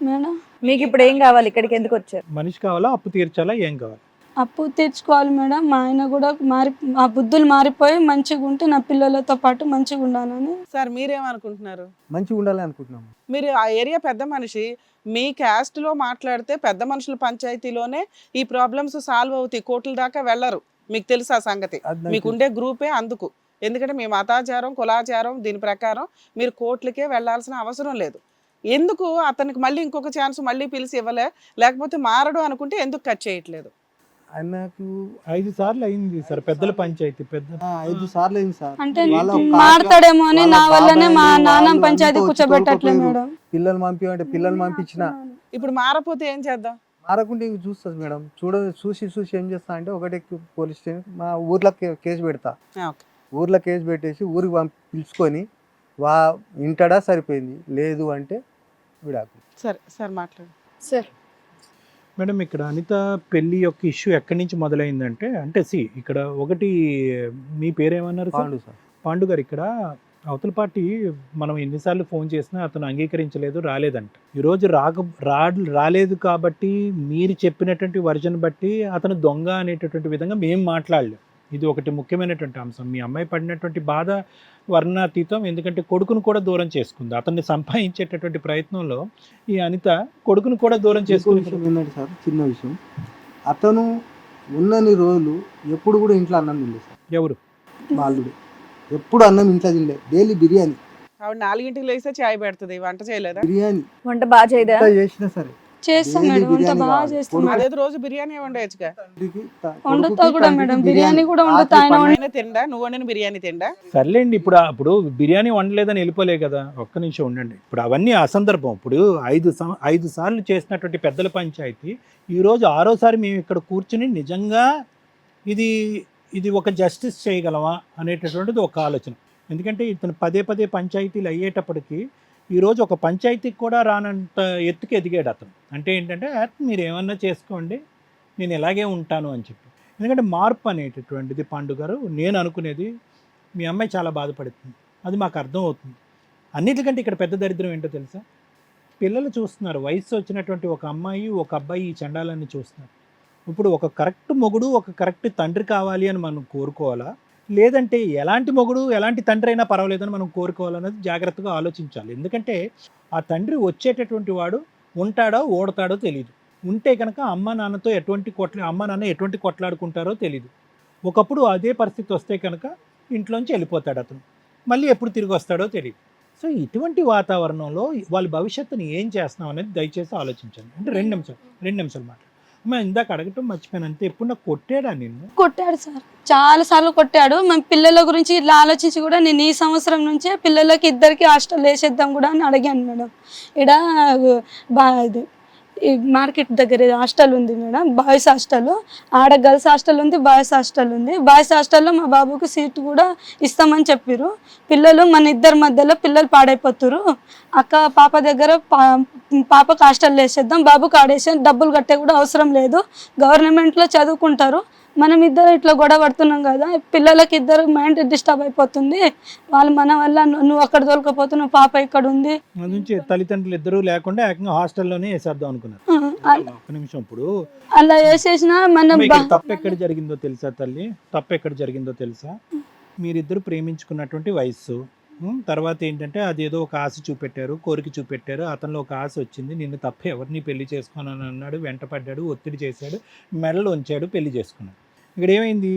మేడం? మీకు ఇప్పుడు ఏం కావాలి? ఇక్కడికి ఎందుకు వచ్చారు? మనిషి కావాలా, అప్పు తీర్చాలా, ఏం కావాలి? అప్పు తీర్చుకోవాలి మేడం. మా ఆయన కూడా ఆ బుద్ధులు మారిపోయి మంచిగా ఉంటే నా పిల్లలతో పాటు మంచిగా ఉండాలని. సార్ మీరేమనుకుంటున్నారు? మంచిగా ఉండాలి అనుకుంటున్నాము. మీరు ఆ ఏరియా పెద్ద మనిషి, మీ క్యాస్ట్ లో మాట్లాడితే పెద్ద మనుషుల పంచాయతీలోనే ఈ ప్రాబ్లమ్స్ సాల్వ్ అవుతాయి, కోర్టుల దాకా వెళ్ళరు. మీకు తెలుసు ఆ సంగతి, మీకుండే గ్రూపే అందుకు. ఎందుకంటే మీ మతాచారం, కులాచారం, దీని ప్రకారం మీరు కోర్టులకే వెళ్లాల్సిన అవసరం లేదు. ఎందుకు అతనికి మళ్ళీ ఇంకొక ఛాన్స్ మళ్ళీ పిలిచి ఇవ్వలే, లేకపోతే మారడు అనుకుంటే ఎందుకు కట్ చేయట్లేదు? ఆయనకు 5 సార్లు అయింది సార్ పెద్దల పంచాయతీ. 5 సార్లు అయింది సార్. అంటే మారుతాడేమో అని నా వల్లనే మా నాన్న పంచాయతీ కూర్చోబెట్టట్లే మేడం. పిల్లలు పంపించమంటే పిల్లలు పంపించిన. ఇప్పుడు మారపోతే ఏం చేద్దాం? మారకుంటే ఇంక చూస్తుంది మేడం. చూసి ఏం చేస్తా అంటే, ఒకటి పోలీస్ స్టేషన్ మా ఊర్లో కేసు పెడతా. ఊర్లో కేసు పెట్టేసి ఊరికి పిలుచుకొని ఇంటడా సరిపోయింది, లేదు అంటే విడాకులు. సరే సార్ మాట్లాడు. సార్ మేడం ఇక్కడ అనిత పెళ్లి యొక్క ఇష్యూ ఎక్కడి నుంచి మొదలైందంటే అంటే ఇక్కడ ఒకటి మీ పేరేమన్నారు సార్? పాండు సార్. పాండు గారు ఇక్కడ అవతల పార్టీ మనం ఎన్నిసార్లు ఫోన్ చేసినా అతను అంగీకరించలేదు, రాలేదంట. ఈరోజు రాలేదు కాబట్టి మీరు చెప్పినటువంటి వర్జన్ బట్టి అతను దొంగ అనేటటువంటి విధంగా మేము మాట్లాడలేం. ఇది ఒకటి ముఖ్యమైనటువంటి అంశం. మీ అమ్మాయి పడినటువంటి బాధ వర్ణాతీతం. ఎందుకంటే కొడుకును కూడా దూరం చేసుకుంది. అతన్ని సంపాదించేటటువంటి ప్రయత్నంలో ఈ అనిత కొడుకును కూడా దూరం ఇంకో చేసుకుని విషయం ఏంటంటే సార్, చిన్న విషయం, అతను ఉన్నన్ని రోజులు ఎప్పుడు కూడా ఇంట్లో అన్నం తినలేదు సార్. ఎవరు బాలుడు ఎప్పుడు అన్నం ఇంట్లో తినలే. డైలీ బిర్యానీ ఆవిడ 4ంటికి లేస్తే చాయ్ పెడుతుంది, వంట చేయలేదా? బిర్యానీ వంట బాగా చేయదా? ఎంత చేసినా సరే చేస్తాం Daily మేడం, వంట బిర్యానీ బాగా కావాలి. చేస్తాం మేడం. అదేదో రోజు బిర్యానీ వండేయచ్చుగా. తండ్రికి, వండుతా కొడుకుకి, కూడా తండ్రికి మేడం, బిర్యానీ కూడా వండుతా. ఆయన ఆయన తిండా, నువ్వు వండిన బిర్యానీ తిండా? సర్లేండి. ఇప్పుడు బిర్యానీ వండలేదని వెళ్ళిపోలే కదా. ఒక్క నిమిషం ఉండండి. ఇప్పుడు అవన్నీ అసందర్భం. ఇప్పుడు 5 సార్లు చేసినటువంటి పెద్దల పంచాయతీ ఈరోజు 6వసారి మేము ఇక్కడ కూర్చుని నిజంగా ఇది ఒక జస్టిస్ చేయగలమా అనేటటువంటిది ఒక ఆలోచన. ఎందుకంటే ఇతను పదే పంచాయతీలు అయ్యేటప్పటికి ఈరోజు ఒక పంచాయతీకి కూడా రానంత ఎత్తుకు ఎదిగాడు అతను. అంటే ఏంటంటే మీరు ఏమన్నా చేసుకోండి, నేను ఇలాగే ఉంటాను అని చెప్పి. ఎందుకంటే మార్పు అనేటటువంటిది పాండు గారు, నేను అనుకునేది మీ అమ్మాయి చాలా బాధపడుతుంది, అది మాకు అర్థం అవుతుంది. అన్నిటికంటే ఇక్కడ పెద్ద దరిద్రం ఏంటో తెలుసా? పిల్లలు చూస్తున్నారు, వయసు వచ్చినటువంటి ఒక అమ్మాయి ఒక అబ్బాయి ఈ చండాలన్నీ చూస్తున్నారు. ఇప్పుడు ఒక కరెక్ట్ మొగుడు ఒక కరెక్ట్ తండ్రి కావాలి అని మనం కోరుకోవాలా, లేదంటే ఎలాంటి మొగుడు ఎలాంటి తండ్రి అయినా పర్వాలేదని మనం కోరుకోవాలన్నది జాగ్రత్తగా ఆలోచించాలి. ఎందుకంటే ఆ తండ్రి వచ్చేటటువంటి వాడు ఉంటాడో ఓడతాడో తెలియదు. ఉంటే కనుక అమ్మ నాన్న ఎటువంటి కొట్లాడుకుంటారో తెలియదు. ఒకప్పుడు అదే పరిస్థితి వస్తే కనుక ఇంట్లోంచి వెళ్ళిపోతాడు అతను, మళ్ళీ ఎప్పుడు తిరిగి వస్తాడో తెలియదు. సో ఇటువంటి వాతావరణంలో వాళ్ళ భవిష్యత్తుని ఏం చేస్తున్నాం అనేది దయచేసి ఆలోచించండి. అంటే 2 నిమిషాలు మాట. అమ్మ ఇందాక అడగటం మర్చిపోయాను అంతే. ఎప్పుడు నాకు కొట్టాడా నిన్ను? కొట్టాడు సార్, చాలా సార్లు కొట్టాడు. మన పిల్లల గురించి ఇట్లా ఆలోచించి కూడా నేను ఈ సంవత్సరం నుంచే పిల్లలకి 2కి హాస్టల్ వేసేద్దాం కూడా అని అడిగాను మేడం. ఇది ఈ మార్కెట్ దగ్గర హాస్టల్ ఉంది మేడం, బాయ్స్ హాస్టల్. ఆడ గర్ల్స్ హాస్టల్ ఉంది, బాయ్స్ హాస్టల్ ఉంది. బాయ్స్ హాస్టల్లో మా బాబుకి సీట్ కూడా ఇస్తామని చెప్పారు. పిల్లలు మన ఇద్దరి మధ్యలో పిల్లలు పాడైపోతారు, పాప దగ్గర పాపకు హాస్టల్ వేసేద్దాం, బాబుకి ఆడేసే డబ్బులు కట్టే కూడా అవసరం లేదు, గవర్నమెంట్లో చదువుకుంటారు, మనం ఇద్దరు ఇట్లా గొడవ పడుతున్నాం కదా, పిల్లలకి ఇద్దరు మైండ్ డిస్టర్బ్ అయిపోతుంది, వాళ్ళు మన వల్ల నువ్వు అక్కడ తోలుకపోతున్నావు, పాప ఇక్కడ ఉంది. నుంచి తల్లిదండ్రులు ఇద్దరు లేకుండా ఏకంగా హాస్టల్లోనే వేసేద్దాం అనుకున్నారు. ఒక్క నిమిషం. ఇప్పుడు అలా వేసేసిన మనం తప్పు ఎక్కడ జరిగిందో తెలుసా తల్లి? తప్పు ఎక్కడ జరిగిందో తెలుసా? మీరిద్దరు ప్రేమించుకున్నటువంటి వయస్సు, తర్వాత ఏంటంటే అదేదో ఒక ఆశ చూపెట్టారు, కోరిక చూపెట్టారు, అతనిలో ఒక ఆశ వచ్చింది, నిన్ను తప్ప ఎవరిని పెళ్లి చేసుకోనని అన్నాడు, వెంటపడ్డాడు, ఒత్తిడి చేశాడు, మెడలో ఉంచాడు, పెళ్లి చేసుకున్నాడు. ఇక్కడ ఏమైంది?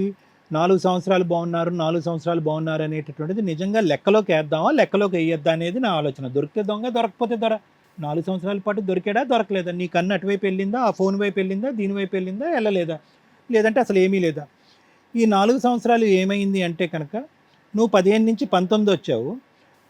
4 సంవత్సరాలు బాగున్నారు అనేటటువంటిది నిజంగా లెక్కలోకి వేద్దామా లెక్కలోకి వేయద్దా అనేది నా ఆలోచన. దొరికితే దొంగ, దొరకపోతే దొర. 4 సంవత్సరాల పాటు దొరికాడా దొరకలేదా? నీ కన్ను అటువైపు వెళ్ళిందా, ఆ ఫోన్ వైపు వెళ్ళిందా, దీనివైపు వెళ్ళిందా, వెళ్ళలేదా, లేదంటే అసలు ఏమీ లేదా? ఈ 4 సంవత్సరాలు ఏమైంది అంటే కనుక నువ్వు 15 నుంచి 19 వచ్చావు,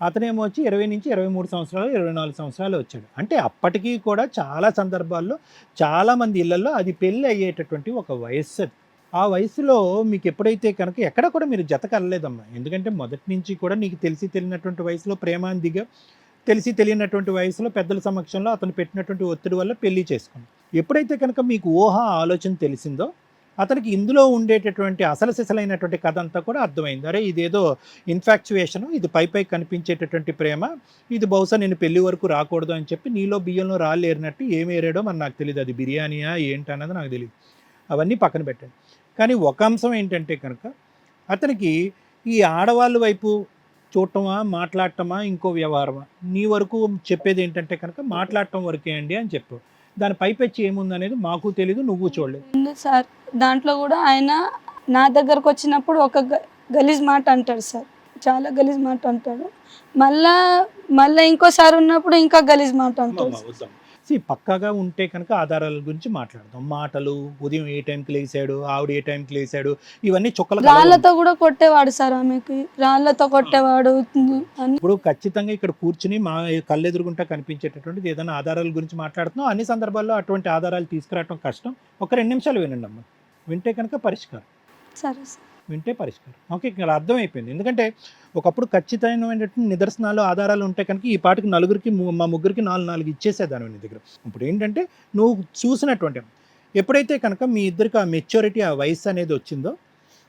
అతనేమో వచ్చి 20 నుంచి 23 సంవత్సరాలు 24 సంవత్సరాలు వచ్చాడు. అంటే అప్పటికీ కూడా చాలా సందర్భాల్లో చాలామంది ఇళ్లలో అది పెళ్ళి అయ్యేటటువంటి ఒక వయస్సు. ఆ వయసులో మీకు ఎప్పుడైతే కనుక ఎక్కడ కూడా మీరు జత కలలేదమ్మా. ఎందుకంటే మొదటి నుంచి కూడా నీకు తెలిసి తెలియనటువంటి వయసులో ప్రేమాందిగా, తెలిసి తెలియనటువంటి వయసులో పెద్దల సమక్షంలో అతను పెట్టినటువంటి ఒత్తిడి వల్ల పెళ్లి చేసుకున్నాం. ఎప్పుడైతే కనుక మీకు ఆలోచన తెలిసిందో అతనికి ఇందులో ఉండేటటువంటి అసలు సిసలైనటువంటి కథ అంతా కూడా అర్థమైంది. అరే ఇదేదో ఇన్ఫాక్చువేషను, ఇది పై కనిపించేటటువంటి ప్రేమ, ఇది బహుశా నేను పెళ్లి వరకు రాకూడదు అని చెప్పి నీలో బియ్యంలో రాళ్ళు ఏరినట్టు ఏమి ఏరాడో మరి నాకు తెలియదు. అది బిర్యానీయా ఏంటన్నది నాకు తెలియదు. అవన్నీ పక్కన పెట్టండి. కానీ ఒక అంశం ఏంటంటే కనుక అతనికి ఈ ఆడవాళ్ళ వైపు చూడటమా, మాట్లాడటమా, ఇంకో వ్యవహారమా? నీ వరకు చెప్పేది ఏంటంటే కనుక మాట్లాడటం వరకే అండి అని చెప్పు. దాని పైపెచ్చి ఏముందనేది మాకు తెలీదు, నువ్వు చూడలేదు సార్. దాంట్లో కూడా ఆయన నా దగ్గరకు వచ్చినప్పుడు ఒక గలీజ్ మాట అంటాడు సార్, చాలా గలీజ్ మాట అంటాడు. మళ్ళా ఇంకోసారి ఉన్నప్పుడు ఇంకా గలీజ్ మాట అంటాడు. పక్కాగా ఉంటే కనుక ఆధారాల గురించి మాట్లాడదాం. మాటలు, ఉదయం ఏ టైంకి లేచాడు, ఆవిడ ఏ టైంకి లేచాడు, ఇవన్నీ చుక్కలు. రాళ్లతో కూడా కొట్టేవాడు సార్, ఆమెకి రాళ్లతో కొట్టేవాడు. ఇప్పుడు ఖచ్చితంగా ఇక్కడ కూర్చుని మా కళ్ళెదురుగుంటా కనిపించేటటువంటిది ఏదైనా ఆధారాల గురించి మాట్లాడుతున్నాం. అన్ని సందర్భాల్లో అటువంటి ఆధారాలు తీసుకురావడం కష్టం. ఒక 2 నిమిషాలు వినండి అమ్మ, వింటే కనుక పరిష్కారం. సరే సార్. వింటే పరిష్కారం. ఓకే, ఇక్కడ అర్థమైపోయింది. ఎందుకంటే ఒకప్పుడు ఖచ్చితమైనటువంటి నిదర్శనాలు ఆధారాలు ఉంటే కనుక ఈ పాటికి నలుగురికి మా ముగ్గురికి 4 ఇచ్చేసేదాన్ని నీ దగ్గర. ఇప్పుడు ఏంటంటే నువ్వు చూసినటువంటి ఎప్పుడైతే కనుక మీ ఇద్దరికి ఆ మెచ్యూరిటీ, ఆ వయసు అనేది వచ్చిందో,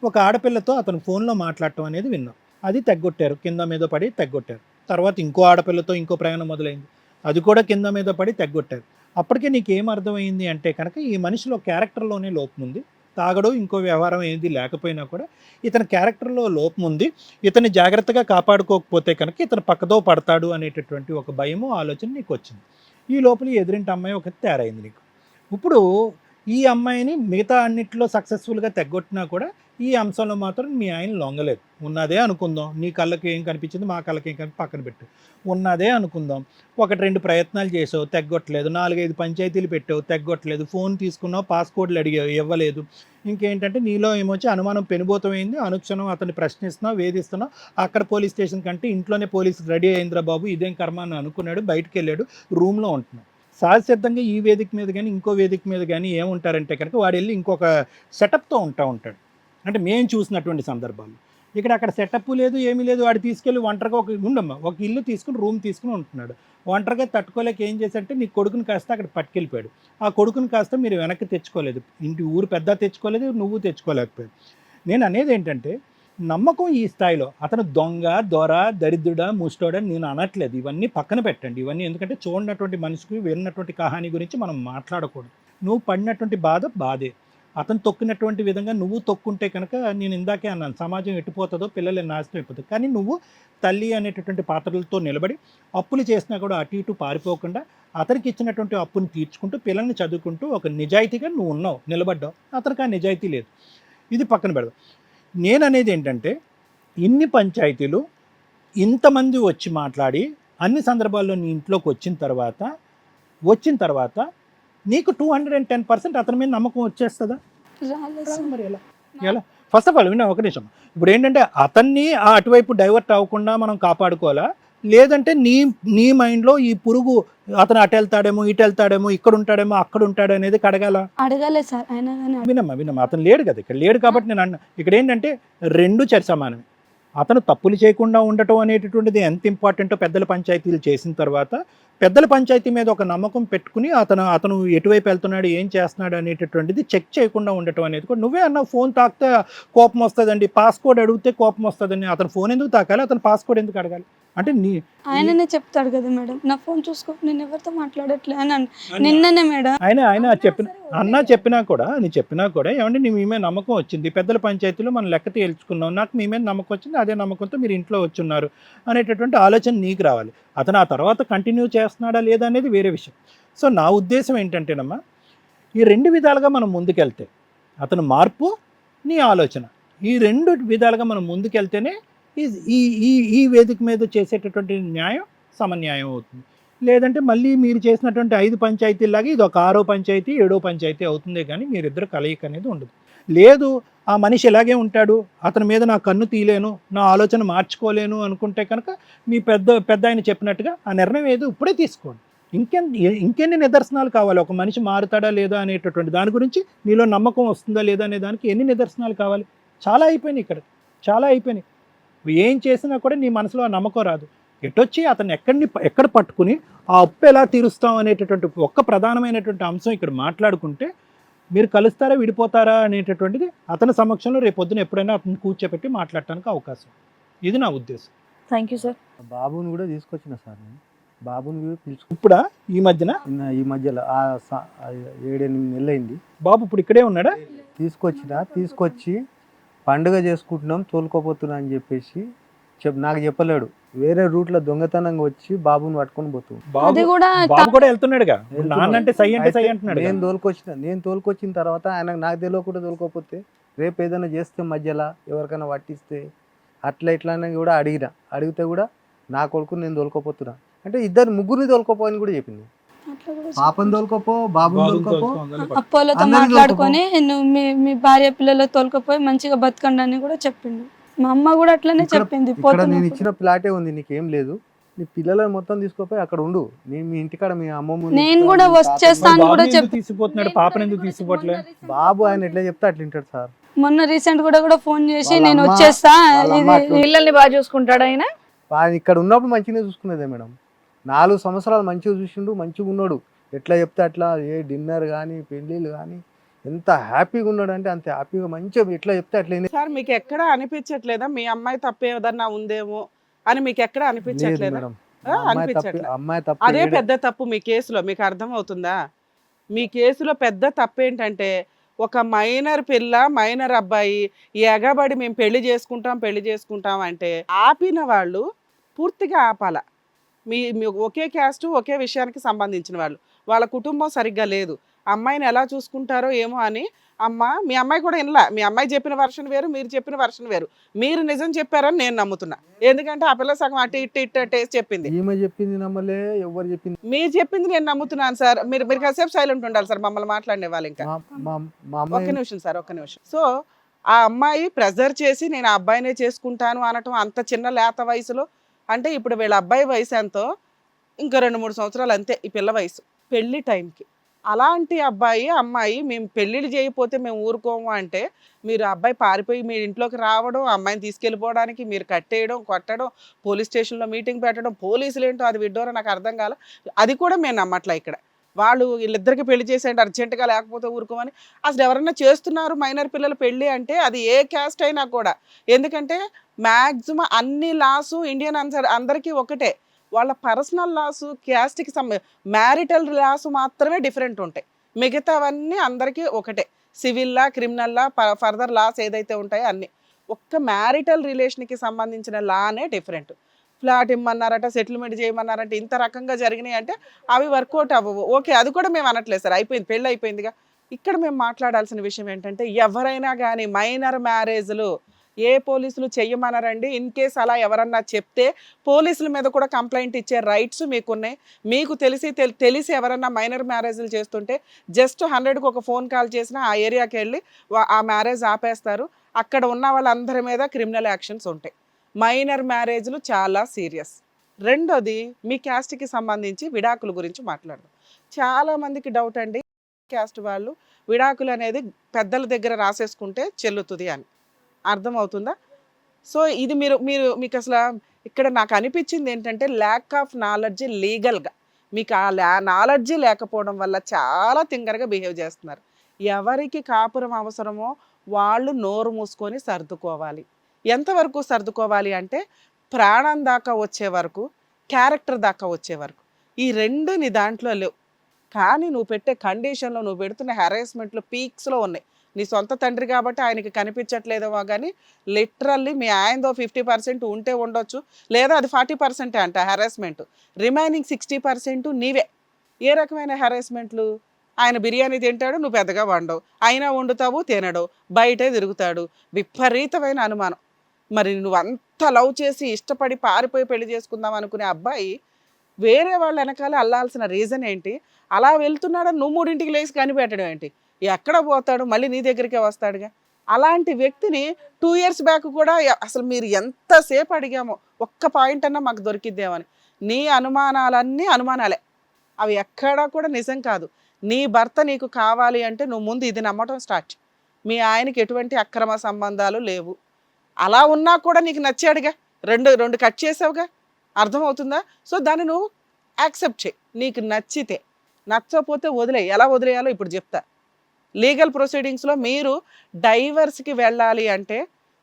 ఒక ఆడపిల్లతో అతను ఫోన్లో మాట్లాడటం అనేది విన్నాం. అది తెగ్గొట్టారు, కింద మీద పడి తెగ్గొట్టారు. తర్వాత ఇంకో ఆడపిల్లతో ఇంకో ప్రయాణం మొదలైంది, అది కూడా కింద మీద పడి తెగ్గొట్టారు. అప్పటికే నీకేం అర్థమైంది అంటే కనుక ఈ మనిషిలో క్యారెక్టర్లోనే లోపం ఉంది. తాగడు, ఇంకో వ్యవహారం ఏది లేకపోయినా కూడా ఇతని క్యారెక్టర్లో లోపం ఉంది. ఇతన్ని జాగ్రత్తగా కాపాడుకోకపోతే కనుక ఇతను పక్కదో పడతాడు అనేటటువంటి ఒక భయము, ఆలోచన నీకు వచ్చింది. ఈ లోపల ఎదురింటి అమ్మాయి ఒకటి తయారైంది నీకు. ఇప్పుడు ఈ అమ్మాయిని మిగతా అన్నింటిలో సక్సెస్ఫుల్గా తెగ్గొట్టినా కూడా ఈ అంశంలో మాత్రం మీ ఆయన లొంగలేదు. ఉన్నదే అనుకుందాం, నీ కళ్ళకి ఏం కనిపించింది, మా కళ్ళకి ఏం పక్కన పెట్టు, ఉన్నదే అనుకుందాం. 1-2 ప్రయత్నాలు చేసావు, తెగ్గొట్టలేదు. 4-5 పంచాయతీలు పెట్టావు, తెగ్గొట్టలేదు. ఫోన్ తీసుకున్నావు, పాస్కోడ్లు అడిగావు, ఇవ్వలేదు. ఇంకేంటంటే నీలో ఏమొచ్చి అనుమానం పెనుబోతమైంది. అనుక్షణం అతన్ని ప్రశ్నిస్తున్నావు, వేధిస్తున్నావు. అక్కడ పోలీస్ స్టేషన్ కంటే ఇంట్లోనే పోలీసు రెడీ అయిందిరా బాబు, ఇదేం కర్మ అని అనుకున్నాడు, బయటకు వెళ్ళాడు, రూమ్లో ఉంటున్నాడు. సహజసిద్ధంగా ఈ వేదిక మీద కానీ ఇంకో వేదిక మీద కానీ ఏముంటారంటే కనుక వాడు వెళ్ళి ఇంకొక సెటప్తో ఉంటాడు. అంటే మేము చూసినటువంటి సందర్భాలు. ఇక్కడ అక్కడ సెటప్ లేదు, ఏమీ లేదు. వాడు తీసుకెళ్ళి ఒంటరిగా ఒక ఇల్లు తీసుకుని రూమ్ తీసుకుని ఉంటున్నాడు. ఒంటరిగా తట్టుకోలేక ఏం చేశారంటే నీ కొడుకుని కాస్త అక్కడ పట్టుకెళ్ళిపోయాడు. ఆ కొడుకుని కాస్త మీరు వెనక్కి తెచ్చుకోలేదు, ఊరు పెద్ద తెచ్చుకోలేదు, నువ్వు తెచ్చుకోలేకపోయాడు. నేను అనేది ఏంటంటే నమ్మకం ఈ స్థాయిలో అతను దొంగ, దొర, దరిద్రుడా, ముష్టోడా నేను అనట్లేదు. ఇవన్నీ పక్కన పెట్టండి. ఇవన్నీ ఎందుకంటే చూడనటువంటి మనిషికి విన్నటువంటి కహాని గురించి మనం మాట్లాడకూడదు. నువ్వు పడినటువంటి బాధే. అతను తొక్కినటువంటి విధంగా నువ్వు తొక్కుంటే కనుక నేను ఇందాకే అన్నాను, సమాజం ఎట్టిపోతుందో, పిల్లలు నాశనం అయిపోతుంది. కానీ నువ్వు తల్లి అనేటటువంటి పాత్రలతో నిలబడి అప్పులు చేసినా కూడా అటు ఇటు పారిపోకుండా అతనికి ఇచ్చినటువంటి అప్పుని తీర్చుకుంటూ పిల్లల్ని చదువుకుంటూ ఒక నిజాయితీగా నువ్వు ఉన్నావు, నిలబడ్డావు. అతనికి ఆ నిజాయితీ లేదు. ఇది పక్కన పెడదాం. నేను అనేది ఏంటంటే ఇన్ని పంచాయతీలు ఇంతమంది వచ్చి మాట్లాడి అన్ని సందర్భాల్లో నీ ఇంట్లోకి వచ్చిన తర్వాత నీకు 210% అతని మీద నమ్మకం వచ్చేస్తుందా? మరి ఎలా? ఫస్ట్ ఆఫ్ ఆల్ విన్నా, ఒక నిమిషం. ఇప్పుడు ఏంటంటే అతన్ని ఆ అటువైపు డైవర్ట్ అవ్వకుండా మనం కాపాడుకోవాలా, లేదంటే నీ మైండ్లో ఈ పురుగు అతను అటు వెళ్తాడేమో, ఇటు వెళ్తాడేమో, ఇక్కడ ఉంటాడేమో, అక్కడ ఉంటాడు అనేది అడగాలి సార్. వినమ్మా అతను లేడు కదా, ఇక్కడ లేడు కాబట్టి నేను అన్న ఇక్కడ ఏంటంటే 2 చరి సమానమే. అతను తప్పులు చేయకుండా ఉండటం అనేటటువంటిది ఎంత ఇంపార్టెంటో పెద్దల పంచాయతీలు చేసిన తర్వాత పెద్దల పంచాయతీ మీద ఒక నమ్మకం పెట్టుకుని అతను ఎటువైపు వెళ్తున్నాడు, ఏం చేస్తున్నాడు అనేటటువంటిది చెక్ చేయకుండా ఉండటం అనేది కూడా. నువ్వే అన్నావు ఫోన్ తాకితే కోపం వస్తుందండి, పాస్కోడ్ అడిగితే కోపం వస్తుందని. అతను ఫోన్ ఎందుకు తాకాలి, అతను పాస్కోడ్ ఎందుకు అడగాలి? అంటే ఆయననే చెప్తాడు కదా మేడం, నా ఫోన్ చూసుకో, నేను ఎవరితో మాట్లాడట్లే అని నిన్ననే మేడం ఆయన చెప్పినా కూడా ఏమంటే నీ మీ మీద నమ్మకం వచ్చింది, పెద్దల పంచాయతీలో మనం లెక్క తేల్చుకున్నాం, నాకు మీ మీద నమ్మకం వచ్చింది, అదే నమ్మకంతో మీరు ఇంట్లో వచ్చున్నారు అనేటటువంటి ఆలోచన నీకు రావాలి. అతను ఆ తర్వాత కంటిన్యూ చేస్తున్నాడా లేదా అనేది వేరే విషయం. సో నా ఉద్దేశం ఏంటంటేనమ్మా, ఈ 2 విధాలుగా మనం ముందుకెళ్తే అతను మార్పు, నీ ఆలోచన, ఈ 2 విధాలుగా మనం ముందుకెళ్తేనే ఈ వేదిక మీద చేసేటటువంటి న్యాయం సమన్యాయం అవుతుంది. లేదంటే మళ్ళీ మీరు చేసినటువంటి 5 పంచాయతీలాగా ఇది ఒక 6వ పంచాయతీ 7వ పంచాయతీ అవుతుందే కానీ మీరిద్దరు కలయిక అనేది ఉండదు. లేదు ఆ మనిషి ఎలాగే ఉంటాడు, అతని మీద నా కన్ను తీయలేను, నా ఆలోచన మార్చుకోలేను అనుకుంటే కనుక మీ పెద్ద ఆయన చెప్పినట్టుగా ఆ నిర్ణయం ఏదో ఇప్పుడే తీసుకోండి. ఇంకెన్ని నిదర్శనాలు కావాలి? ఒక మనిషి మారుతాడా లేదా అనేటటువంటి దాని గురించి నీలో నమ్మకం వస్తుందా లేదా అనే దానికి ఎన్ని నిదర్శనాలు కావాలి? చాలా అయిపోయినాయి ఇక్కడ, చాలా అయిపోయినాయి. ఏం చేసినా కూడా నీ మనసులో ఆ నమ్మకం రాదు. ఎటొచ్చి అతను ఎక్కడ పట్టుకుని ఆ అప్పు ఎలా తీరుస్తాం అనేటటువంటి ఒక్క ప్రధానమైనటువంటి అంశం ఇక్కడ మాట్లాడుకుంటే మీరు కలుస్తారా విడిపోతారా అనేటటువంటిది అతని సమక్షంలో రేపొద్దున ఎప్పుడైనా అతను కూర్చోపెట్టి మాట్లాడటానికి అవకాశం. ఇది నా ఉద్దేశం. Thank you sir. బాబుని కూడా తీసుకొచ్చిన సార్ నేను, బాబుని కూడా పిలుచుకు ఇప్పుడా ఈ మధ్యలో 7-8 నెలలు అయింది. బాబు ఇప్పుడు ఇక్కడే ఉన్నాడా? తీసుకొచ్చి పండుగ చేసుకుంటున్నాం తోలుకోపోతున్నా అని చెప్పేసి నాకు చెప్పలేడు. వేరే రూట్లో దొంగతనంగా వచ్చి బాబుని పట్టుకొని పోతుంది. బాబు కూడా వెళ్తున్నాడుగా, నాన్నంటే సై అంటే సై అంటున్నాడు. నేను తోలుకొచ్చిన తర్వాత ఆయన నాకు తెలియకుండా తోలుకోపోతే రేపు ఏదైనా చేస్తే మధ్యలో ఎవరికైనా పట్టిస్తే ఇట్లా కూడా అడిగితే కూడా నా కొడుకు నేను తోలుకోపోతున్నా అంటే ముగ్గురిని తోలుకోపోని కూడా చెప్పింది. పాపని తోలుకోపో, బాబుని తోలుకోపో, అప్పోలతో మాట్లాడుకొని నువ్వు మీ భార్య పిల్లలు తోలుకపోయి మంచిగా బతకండి అని కూడా చెప్పిండు. మా అమ్మ కూడా అట్లనే చెప్పింది. నేను ఇచ్చిన ప్లాటే ఉంది, నీకేం లేదు, నీ పిల్లలను మొత్తం తీసుకుపోయి అక్కడ ఉండు, మీ ఇంటికాడ మీ అమ్మమ్మ నేను కూడా వచ్చేస్తాను కూడా తీసుకుపోతున్నాడు. పాపను ఎందుకు తీసుకుపోవట్లేదు? బాబు ఆయన ఎట్లా చెప్తే అట్లా వింటాడు సార్. మొన్న రీసెంట్ కూడా ఫోన్ చేసి వాళ్ళ నేను అమ్మ- వచ్చేస్తా వాళ్ళ అమ్మ ఇది అట్లా- పిల్లల్ని బాగా చూసుకుంటాడు ఆయన. ఆయన ఇక్కడ ఉన్నప్పుడు మంచిగానే చూసుకునేదే మేడం. 4 సంవత్సరాలు మంచిగా చూసిండు, మంచిగా ఉన్నాడు. ఎట్లా చెప్తే అట్లా, ఏ డిన్నర్ కానీ పెళ్ళిళ్ళు కానీ ఎంత హ్యాపీగా ఉన్నాడు అంటే అంత హ్యాపీగా మంచిగా ఎట్లా చెప్తే అట్లా సార్ మీకు ఎక్కడ అనిపించట్లేదా మీ అమ్మాయి తప్పు ఏదన్నా ఉందేమో అని మీకు ఎక్కడ లేదు అనిపించట్లేదా? మేడం. ఆ, అమ్మాయి అనిపించట్లే. తప్పు అదే పెద్ద తప్పు మీ కేసులో, మీకు అర్థం అవుతుందా? మీ కేసులో పెద్ద తప్పు ఏంటంటే ఒక మైనర్ పిల్ల మైనర్ అబ్బాయి ఎగబడి మేము పెళ్లి చేసుకుంటాం అంటే ఆపిన వాళ్ళు పూర్తిగా ఆపాల. మీ ఒకే క్యాస్ట్ ఒకే విషయానికి సంబంధించిన వాళ్ళు, వాళ్ళ కుటుంబం సరిగ్గా లేదు, అమ్మాయిని ఎలా చూసుకుంటారో ఏమో అని మీ అమ్మాయి కూడా వినలా. మీ అమ్మాయి చెప్పిన వర్షన్ వేరు, మీరు చెప్పిన వర్షన్ వేరు. మీరు నిజం చెప్పారని నేను నమ్ముతున్నా, ఎందుకంటే ఆ పిల్ల సగం అటు ఇటు టేస్ట్ చెప్పింది. ఈమె చెప్పింది నమ్మలే, ఎవరు చెప్పింది మీరు చెప్పింది నేను నమ్ముతున్నాను సార్. మీరు కాసేపు సైలెంట్ ఉండాలి సార్, మమ్మల్ని మాట్లాడే వాళ్ళు. ఇంకా మా ఒక్క అమ్మాయి నిమిషం సార్, ఒక్క నిమిషం. సో ఆ అమ్మాయి ప్రెజర్ చేసి నేను ఆ అబ్బాయినే చేసుకుంటాను అనటం అంత చిన్న లేత వయసులో, అంటే ఇప్పుడు వీళ్ళ అబ్బాయి వయసు ఎంతో, ఇంకా 2-3 సంవత్సరాలు అంతే ఈ పిల్ల వయసు పెళ్లి టైంకి. అలాంటి అబ్బాయి అమ్మాయి మేము పెళ్ళిళ్ళు చేయకపోతే మేము ఊరుకోము అంటే మీరు అబ్బాయి పారిపోయి మీ ఇంట్లోకి రావడం, అమ్మాయిని తీసుకెళ్ళిపోవడానికి మీరు కట్టేయడం, కొట్టడం, పోలీస్ స్టేషన్లో మీటింగ్ పెట్టడం, పోలీసులు ఏంటో అది విడ్డోరో నాకు అర్థం కాల. అది కూడా మేము నమ్మట్లే. ఇక్కడ వాళ్ళు వీళ్ళిద్దరికి పెళ్లి చేసేయండి అర్జెంటుగా లేకపోతే ఊరుకోమని. అసలు ఎవరన్నా చేస్తున్నారు మైనర్ పిల్లలు పెళ్ళి అంటే అది ఏ క్యాస్ట్ అయినా కూడా, ఎందుకంటే మ్యాక్సిమం అన్ని లాసు ఇండియన్ అందరికీ ఒకటే. వాళ్ళ పర్సనల్ లాసు క్యాస్ట్కి మ్యారిటల్ లాసు మాత్రమే డిఫరెంట్ ఉంటాయి, మిగతావన్నీ అందరికీ ఒకటే. Civil law, criminal law, further laws ఏదైతే ఉంటాయో అన్నీ ఒక్క మ్యారిటల్ రిలేషన్కి సంబంధించిన లానే డిఫరెంట్. ఫ్లాట్ ఇమ్మన్నారట, సెటిల్మెంట్ చేయమన్నారంటే ఇంత రకంగా జరిగినాయి అంటే అవి వర్కౌట్ అవ్వవు. ఓకే, అది కూడా మేము అనట్లేదు సార్, అయిపోయింది పెళ్ళి అయిపోయిందిగా. ఇక్కడ మేము మాట్లాడాల్సిన విషయం ఏంటంటే ఎవరైనా కానీ మైనర్ మ్యారేజ్లు ఏ పోలీసులు చెయ్యమన్నారండి. ఇన్ కేస్ అలా ఎవరన్నా చెప్తే పోలీసుల మీద కూడా కంప్లైంట్ ఇచ్చే రైట్స్ మీకున్నాయి. మీకు తెలిసి ఎవరన్నా మైనర్ మ్యారేజ్లు చేస్తుంటే జస్ట్ 100కి ఒక ఫోన్ కాల్ చేసినా ఆ ఏరియాకి వెళ్ళి ఆ మ్యారేజ్ ఆపేస్తారు. అక్కడ ఉన్న వాళ్ళందరి మీద క్రిమినల్ యాక్షన్స్ ఉంటాయి. మైనర్ మ్యారేజ్లు చాలా సీరియస్. రెండోది మీ క్యాస్ట్కి సంబంధించి విడాకుల గురించి మాట్లాడదాం. చాలామందికి డౌట్ అండి, క్యాస్ట్ వాళ్ళు విడాకులు అనేది పెద్దల దగ్గర రాసేసుకుంటే చెల్లుతుంది అని. అర్థమవుతుందా? సో ఇది మీకు అసలు ఇక్కడ నాకు అనిపించింది ఏంటంటే ల్యాక్ ఆఫ్ నాలెడ్జ్. లీగల్గా మీకు ఆ నాలెడ్జ్ లేకపోవడం వల్ల చాలా తింగరగా బిహేవ్ చేస్తున్నారు. ఎవరికి కాపురం అవసరమో వాళ్ళు నోరు మూసుకొని సర్దుకోవాలి. ఎంతవరకు సర్దుకోవాలి అంటే ప్రాణం దాకా వచ్చే వరకు, క్యారెక్టర్ దాకా వచ్చే వరకు. ఈ రెండు నీ దాంట్లో లేవు. కానీ నువ్వు పెట్టే కండిషన్లో, నువ్వు పెడుతున్న హెరాస్మెంట్లో పీక్స్లో ఉన్నాయి. నీ సొంత తండ్రి కాబట్టి ఆయనకి కనిపించట్లేదేమో కానీ లిటరల్లీ మీ ఆయనదో 50% ఉంటే ఉండొచ్చు, లేదా అది 40% అంట హెరాస్మెంట్. రిమైనింగ్ 60% నీవే. ఏ రకమైన హెరాస్మెంట్లు? ఆయన బిర్యానీ తింటాడు, నువ్వు పెద్దగా వండవు, అయినా వండుతావు, తినడు, బయటే తిరుగుతాడు. విపరీతమైన అనుమానం. మరి నువ్వు అంత లవ్ చేసి ఇష్టపడి పారిపోయి పెళ్లి చేసుకుందాం అనుకునే అబ్బాయి వేరే వాళ్ళ వెనకాల అల్లాల్సిన రీజన్ ఏంటి? అలా వెళ్తున్నాడని నువ్వు 3ంటికి లేచి కనిపెట్టడం ఏంటి? ఎక్కడ పోతాడు? మళ్ళీ నీ దగ్గరికే వస్తాడుగా. అలాంటి వ్యక్తిని 2 years బ్యాక్ కూడా అసలు మీరు ఎంతసేపు అడిగామో ఒక్క పాయింట్ అన్నా మాకు దొరికిద్దేమని. నీ అనుమానాలన్నీ అనుమానాలే, అవి ఎక్కడా కూడా నిజం కాదు. నీ భర్త నీకు కావాలి అంటే నువ్వు ముందు ఇది నమ్మటం స్టార్ట్. మీ ఆయనకి ఎటువంటి అక్రమ సంబంధాలు లేవు. అలా ఉన్నా కూడా నీకు నచ్చాడుగా, రెండు కట్ చేసావుగా. అర్థమవుతుందా? సో దాన్ని నువ్వు యాక్సెప్ట్ చేయి. నీకు నచ్చితే, నచ్చకపోతే వదిలే. ఎలా వదిలేయాలో ఇప్పుడు చెప్తా. లీగల్ ప్రొసీడింగ్స్లో మీరు డైవర్స్కి వెళ్ళాలి అంటే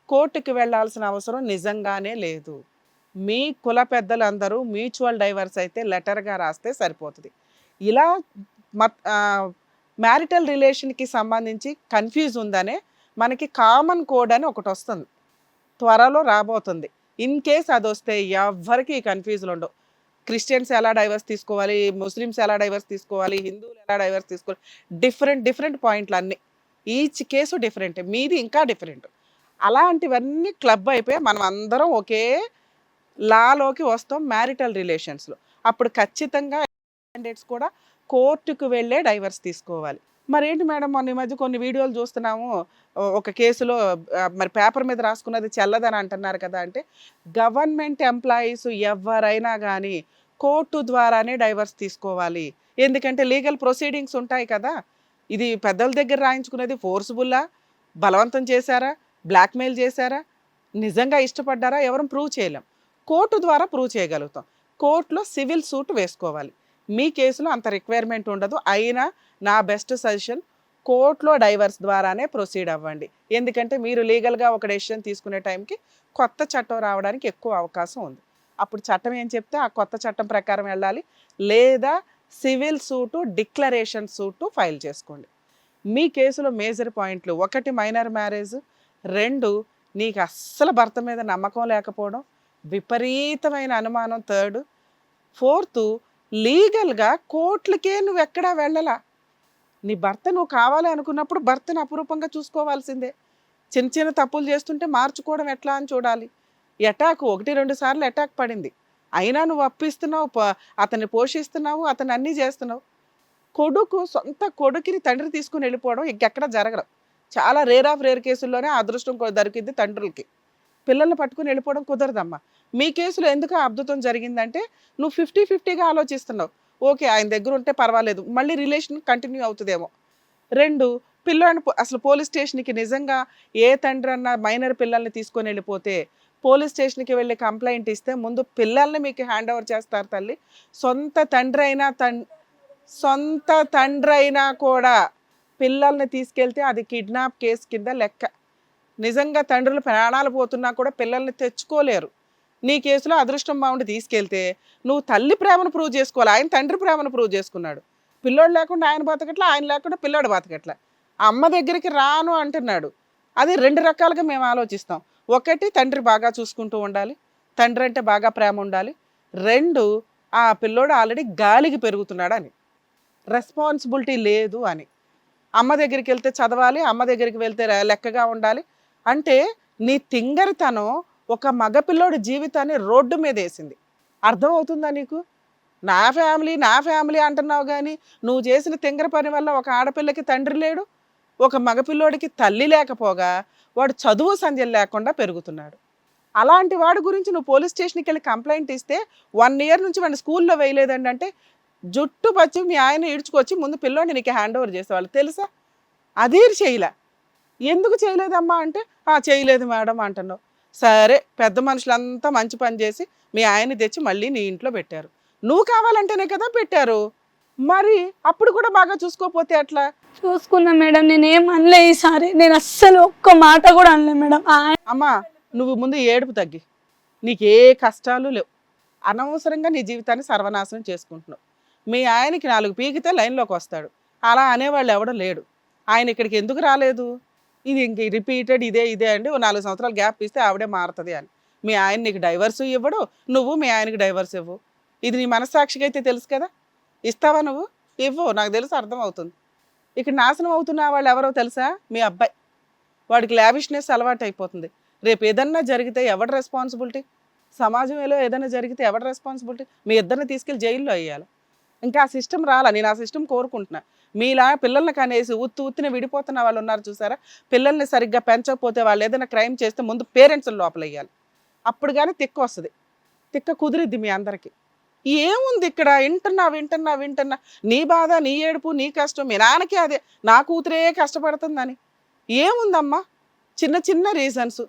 కోర్టుకి వెళ్ళాల్సిన అవసరం నిజంగానే లేదు. మీ కుల పెద్దలందరూ మ్యూచువల్ డైవర్స్ అయితే లెటర్గా రాస్తే సరిపోతుంది. ఇలా మ్యారిటల్ రిలేషన్కి సంబంధించి కన్ఫ్యూజ్ ఉందనే మనకి కామన్ కోడ్ అని ఒకటి వస్తుంది, త్వరలో రాబోతుంది. ఇన్ కేస్ అది వస్తే ఎవ్వరికి ఈ కన్ఫ్యూజన్ ఉండవు. క్రిస్టియన్స్ ఎలా డైవర్స్ తీసుకోవాలి, ముస్లిమ్స్ ఎలా డైవర్స్ తీసుకోవాలి, హిందువులు ఎలా డైవర్స్ తీసుకోవాలి, డిఫరెంట్ పాయింట్లు అన్నీ. ఈచ్ కేసు డిఫరెంట్, మీది ఇంకా డిఫరెంట్. అలాంటివన్నీ క్లబ్ అయిపోయి మనం అందరం ఒకే లాలోకి వస్తాం మ్యారిటల్ రిలేషన్స్లో. అప్పుడు ఖచ్చితంగా క్యాండిడేట్స్ కూడా కోర్టుకు వెళ్ళే డైవర్స్ తీసుకోవాలి. మరేంటి మేడం, మొన్న ఈ మధ్య కొన్ని వీడియోలు చూస్తున్నాము, ఒక కేసులో మరి పేపర్ మీద రాసుకున్నది చెల్లదని అంటున్నారు కదా. అంటే గవర్నమెంట్ ఎంప్లాయీస్ ఎవరైనా కానీ కోర్టు ద్వారానే డైవర్స్ తీసుకోవాలి. ఎందుకంటే లీగల్ ప్రొసీడింగ్స్ ఉంటాయి కదా. ఇది పెద్దల దగ్గర రాయించుకునేది ఫోర్స్బుల్లా, బలవంతం చేశారా, బ్లాక్మెయిల్ చేశారా, నిజంగా ఇష్టపడ్డారా, ఎవరు ప్రూవ్ చేయలేం. కోర్టు ద్వారా ప్రూవ్ చేయగలుగుతాం. కోర్టులో సివిల్ సూట్ వేసుకోవాలి. మీ కేసులో అంత రిక్వైర్మెంట్ ఉండదు. అయినా నా బెస్ట్ సజెషన్ కోర్టులో డైవర్స్ ద్వారానే ప్రొసీడ్ అవ్వండి. ఎందుకంటే మీరు లీగల్గా ఒక డెసిషన్ తీసుకునే టైంకి కొత్త చట్టం రావడానికి ఎక్కువ అవకాశం ఉంది. అప్పుడు చట్టం ఏం చెప్తే ఆ కొత్త చట్టం ప్రకారం వెళ్ళాలి. లేదా civil suit, declaration suit file చేసుకోండి. మీ కేసులో మేజర్ పాయింట్లు: 1 మైనర్ మ్యారేజ్, 2 నీకు అస్సలు భర్త మీద నమ్మకం లేకపోవడం, విపరీతమైన అనుమానం 3, 4 లీగల్గా కోర్టులకే నువ్వు ఎక్కడా వెళ్ళలా. నీ భర్త నువ్వు కావాలి అనుకున్నప్పుడు భర్తను అపురూపంగా చూసుకోవాల్సిందే. చిన్న చిన్న తప్పులు చేస్తుంటే మార్చుకోవడం ఎట్లా అని చూడాలి. అటాక్ 1-2 సార్లు అటాక్ పడింది, అయినా నువ్వు అప్పిస్తున్నావు, అతన్ని పోషిస్తున్నావు, అతన్ని అన్నీ చేస్తున్నావు. సొంత కొడుకుని తండ్రి తీసుకుని వెళ్ళిపోవడం ఇంకెక్కడ జరగడం. చాలా రేర్ ఆఫ్ రేర్ కేసుల్లోనే ఆ అదృష్టం దొరికింది తండ్రులకి. పిల్లల్ని పట్టుకుని వెళ్ళిపోవడం కుదరదమ్మా. మీ కేసులో ఎందుకు అద్భుతం జరిగిందంటే నువ్వు 50-50గా ఆలోచిస్తున్నావు. ఓకే, ఆయన దగ్గర ఉంటే పర్వాలేదు, మళ్ళీ రిలేషన్ కంటిన్యూ అవుతుందేమో. 2 పిల్లని అసలు పోలీస్ స్టేషన్కి నిజంగా ఏ తండ్రి అన్న మైనర్ పిల్లల్ని తీసుకొని వెళ్ళిపోతే పోలీస్ స్టేషన్కి వెళ్ళి కంప్లైంట్ ఇస్తే ముందు పిల్లల్ని మీకు హ్యాండ్ ఓవర్ చేస్తారు తల్లి. సొంత తండ్రి అయినా కూడా పిల్లల్ని తీసుకెళ్తే అది కిడ్నాప్ కేసు కింద లెక్క. నిజంగా తండ్రులు ప్రాణాలు పోతున్నా కూడా పిల్లల్ని తెచ్చుకోలేరు. నీ కేసులో అదృష్టం బాగుండి తీసుకెళ్తే నువ్వు తల్లి ప్రేమను ప్రూవ్ చేసుకోవాలి. ఆయన తండ్రి ప్రేమను ప్రూవ్ చేసుకున్నాడు. పిల్లోడు లేకుండా ఆయన బతకట్లా, ఆయన లేకుండా పిల్లోడు బతకట్లా. అమ్మ దగ్గరికి రాను అంటున్నాడు. అది 2 రకాలుగా మేము ఆలోచిస్తాం. 1 తండ్రి బాగా చూసుకుంటూ ఉండాలి, తండ్రి అంటే బాగా ప్రేమ ఉండాలి. 2 ఆ పిల్లోడు ఆల్రెడీ గాలికి పెరుగుతున్నాడు అని, రెస్పాన్సిబిలిటీ లేదు అని. అమ్మ దగ్గరికి వెళ్తే చదవాలి, అమ్మ దగ్గరికి వెళ్తే లెక్కగా ఉండాలి అంటే నీ తింగరితనం ఒక మగపిల్లోడి జీవితాన్ని రోడ్డు మీద వేసింది. అర్థం అవుతుందా నీకు? నా ఫ్యామిలీ అంటున్నావు కానీ నువ్వు చేసిన తింగర పని వల్ల ఒక ఆడపిల్లకి తండ్రి లేడు, ఒక మగపిల్లోడికి తల్లి లేకపోగా వాడు చదువు సంధ్యలు లేకుండా పెరుగుతున్నాడు. అలాంటి వాడి గురించి నువ్వు పోలీస్ స్టేషన్కి వెళ్ళి కంప్లైంట్ ఇస్తే 1 ఇయర్ నుంచి వాడిని స్కూల్లో వేయలేదండి అంటే జుట్టు పచ్చి మీ ఆయన ఈడ్చుకొచ్చి ముందు పిల్లోడిని నీకు హ్యాండ్ ఓవర్ చేసేవాళ్ళు తెలుసా? అదే చేయలే. ఎందుకు చేయలేదమ్మా అంటే చేయలేదు మేడం అంటున్నావు. సరే, పెద్ద మనుషులంతా మంచి పని చేసి మీ ఆయన్ని తెచ్చి మళ్ళీ నీ ఇంట్లో పెట్టారు. నువ్వు కావాలంటేనే కదా పెట్టారు. మరి అప్పుడు కూడా బాగా చూసుకోకపోతే ఎట్లా? చూసుకున్నా మేడం, నేనేం అనలే ఈసారి. నేను అస్సలు ఒక్క మాట కూడా అనలే మేడం. అమ్మా, నువ్వు ముందు ఏడుపు తగ్గి. నీకు ఏ కష్టాలు లేవు. అనవసరంగా నీ జీవితాన్ని సర్వనాశనం చేసుకుంటున్నావు. మీ ఆయనకి 4 పీకితే లైన్లోకి వస్తాడు. అలా అనేవాళ్ళు ఎవడో లేడు. ఆయన ఇక్కడికి ఎందుకు రాలేదు? ఇది ఇంక రిపీటెడ్ ఇదే అండి. 4 సంవత్సరాలు గ్యాప్ ఇస్తే ఆవిడే మారుతుంది అని. మీ ఆయన నీకు డైవర్సు ఇవ్వడు, నువ్వు మీ ఆయనకి డైవర్స్ ఇవ్వు. ఇది నీ మనస్సాక్షికి అయితే తెలుసు కదా. ఇస్తావా నువ్వు? ఇవ్వు. నాకు తెలుసు, అర్థమవుతుంది. ఇక్కడ నాశనం అవుతున్న వాళ్ళు ఎవరో తెలుసా? మీ అబ్బాయి. వాడికి లావిష్నెస్ అలవాటు అయిపోతుంది. రేపు ఏదన్నా జరిగితే ఎవరి రెస్పాన్సిబిలిటీ? సమాజంలో ఏదైనా జరిగితే ఎవరి రెస్పాన్సిబిలిటీ? మీ ఇద్దరిని తీసుకెళ్ళి జైల్లో వేయాలి. ఇంకా ఆ సిస్టమ్ రాలా. నేను ఆ సిస్టమ్ కోరుకుంటున్నా. మీలా పిల్లల్ని కనేసి ఉత్తిని విడిపోతున్న వాళ్ళు ఉన్నారు చూసారా? పిల్లల్ని సరిగ్గా పెంచకపోతే వాళ్ళు ఏదైనా క్రైమ్ చేస్తే ముందు పేరెంట్స్ లోపల వేయాలి. అప్పుడు కానీ తిక్క వస్తుంది. తిక్క కుదిరిద్ది మీ అందరికీ. ఏముంది ఇక్కడ? వింటున్నా నీ బాధ, నీ ఏడుపు, నీ కష్టం. మీ నాన్నకి అదే, నా కూతురే కష్టపడుతుందని. ఏముందమ్మా? చిన్న రీజన్స్.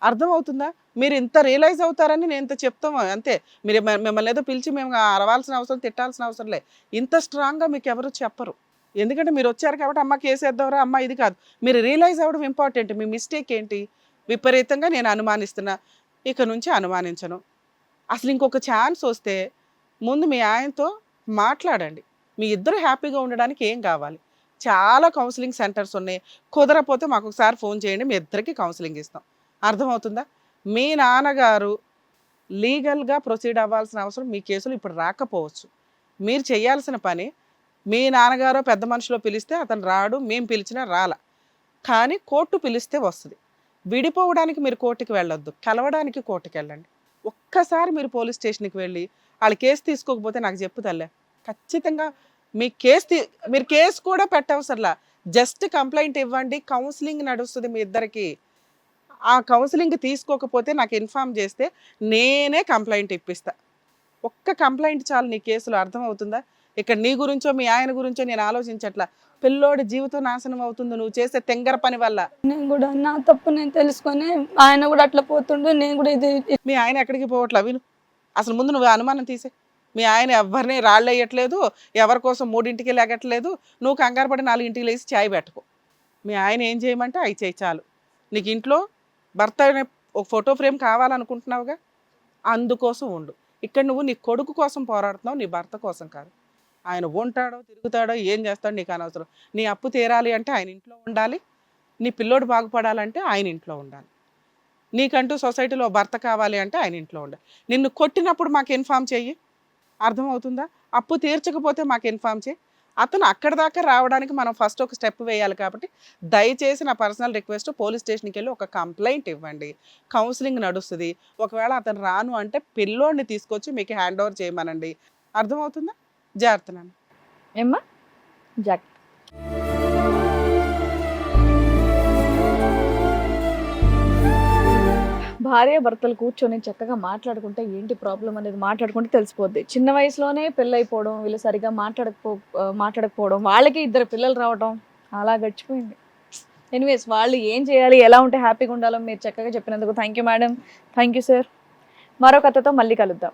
అర్థమవుతుందా? మీరు ఇంత రియలైజ్ అవుతారని నేను ఇంత చెప్తాము అంతే. మీరు మిమ్మల్ని ఏదో పిలిచి మేము అరవాల్సిన అవసరం, తిట్టాల్సిన అవసరం లే. ఇంత స్ట్రాంగ్గా మీకు ఎవరు చెప్పరు. ఎందుకంటే మీరు వచ్చారు కాబట్టి అమ్మ కేసేద్దాంరా, అమ్మ ఇది కాదు. మీరు రియలైజ్ అవ్వడం ఇంపార్టెంట్. మీ మిస్టేక్ ఏంటి? విపరీతంగా నేను అనుమానిస్తున్నా, ఇక నుంచి అనుమానించను. అసలు ఇంకొక ఛాన్స్ వస్తే ముందు మీ ఆయనతో మాట్లాడండి. మీ ఇద్దరు హ్యాపీగా ఉండడానికి ఏం కావాలి? చాలా కౌన్సిలింగ్ సెంటర్స్ ఉన్నాయి. కుదరపోతే మాకు ఒకసారి ఫోన్ చేయండి, మీ ఇద్దరికి కౌన్సిలింగ్ ఇస్తాం. అర్థమవుతుందా? మీ నాన్నగారు లీగల్గా ప్రొసీడ్ అవ్వాల్సిన అవసరం మీ కేసులు ఇప్పుడు రాకపోవచ్చు. మీరు చేయాల్సిన పని, మీ నాన్నగారో పెద్ద మనుషులో పిలిస్తే అతను రాడు, మేము పిలిచినా రాల. కానీ కోర్టు పిలిస్తే వస్తుంది. విడిపోవడానికి మీరు కోర్టుకి వెళ్ళొద్దు, కలవడానికి కోర్టుకి వెళ్ళండి. ఒక్కసారి మీరు పోలీస్ స్టేషన్కి వెళ్ళి వాళ్ళు కేసు తీసుకోకపోతే నాకు చెప్పు తల్లే, ఖచ్చితంగా మీరు కేసు కూడా పెట్టవసరలా. జస్ట్ కంప్లైంట్ ఇవ్వండి, కౌన్సిలింగ్ నడుస్తుంది మీ ఇద్దరికి. ఆ కౌన్సిలింగ్ తీసుకోకపోతే నాకు ఇన్ఫామ్ చేస్తే నేనే కంప్లైంట్ ఇప్పిస్తా. ఒక్క కంప్లైంట్ చాలు నీ కేసులో. అర్థమవుతుందా? ఇక్కడ నీ గురించో మీ ఆయన గురించో నేను ఆలోచించట్లా. పిల్లోడి జీవితం నాశనం అవుతుంది నువ్వు చేసే తెంగర పని వల్ల. నేను కూడా నా తప్పు నేను తెలుసుకొని ఆయన కూడా అట్లా పోతుండే, నేను కూడా ఇది మీ ఆయన ఎక్కడికి పోవట్లా విను. అసలు ముందు నువ్వు అనుమానం తీసే. మీ ఆయన ఎవరిని రాళ్ళు వేయట్లేదు, ఎవరి కోసం 3ంటికి లేగట్లేదు. నువ్వు కంగారు పడి 4ంటికి లేచి చాయ్ పెట్టుకో. మీ ఆయన ఏం చేయమంటే అవి చేయి చాలు. నీకు ఇంట్లో భర్త అనే ఒక ఫోటో ఫ్రేమ్ కావాలనుకుంటున్నావుగా, అందుకోసం ఉండు. ఇక్కడ నువ్వు నీ కొడుకు కోసం పోరాడుతున్నావు, నీ భర్త కోసం కాదు. ఆయన ఉంటాడో తిరుగుతాడో ఏం చేస్తాడో నీకు అనవసరం. నీ అప్పు తీరాలి అంటే ఆయన ఇంట్లో ఉండాలి, నీ పిల్లోడు బాగుపడాలంటే ఆయన ఇంట్లో ఉండాలి, నీకంటూ సొసైటీలో భర్త కావాలి అంటే ఆయన ఇంట్లో ఉండాలి. నిన్ను కొట్టినప్పుడు మాకు ఇన్ఫామ్ చెయ్యి, అర్థమవుతుందా? అప్పు తీర్చకపోతే మాకు ఇన్ఫామ్ చేయి. అతను అక్కడ దాకా రావడానికి మనం ఫస్ట్ ఒక స్టెప్ వేయాలి. కాబట్టి దయచేసి నా పర్సనల్ రిక్వెస్ట్, పోలీస్ స్టేషన్కి వెళ్ళి ఒక కంప్లైంట్ ఇవ్వండి. కౌన్సిలింగ్ నడుస్తుంది. ఒకవేళ అతను రాను అంటే పిల్లోడిని తీసుకొచ్చి మీకు హ్యాండ్ ఓవర్ చేయమనండి. అర్థమవుతుందా? జాగ్రత్త నాన్న. ఏమ్మా జాగ్రత్త. భార్య భర్తలు కూర్చొని చక్కగా మాట్లాడుకుంటే ఏంటి ప్రాబ్లం అనేది మాట్లాడుకుంటే తెలిసిపోద్ది. చిన్న వయసులోనే పెళ్ళైపోవడం, వీళ్ళు సరిగా మాట్లాడకపోవడం, వాళ్ళకి 2 పిల్లలు రావడం అలా గడిచిపోయింది. ఎనీవేస్ వాళ్ళు ఏం చేయాలి, ఎలా ఉంటే హ్యాపీగా ఉండాలో మీరు చక్కగా చెప్పినందుకు thank you madam, thank you sir. మరో కథతో మళ్ళీ కలుద్దాం.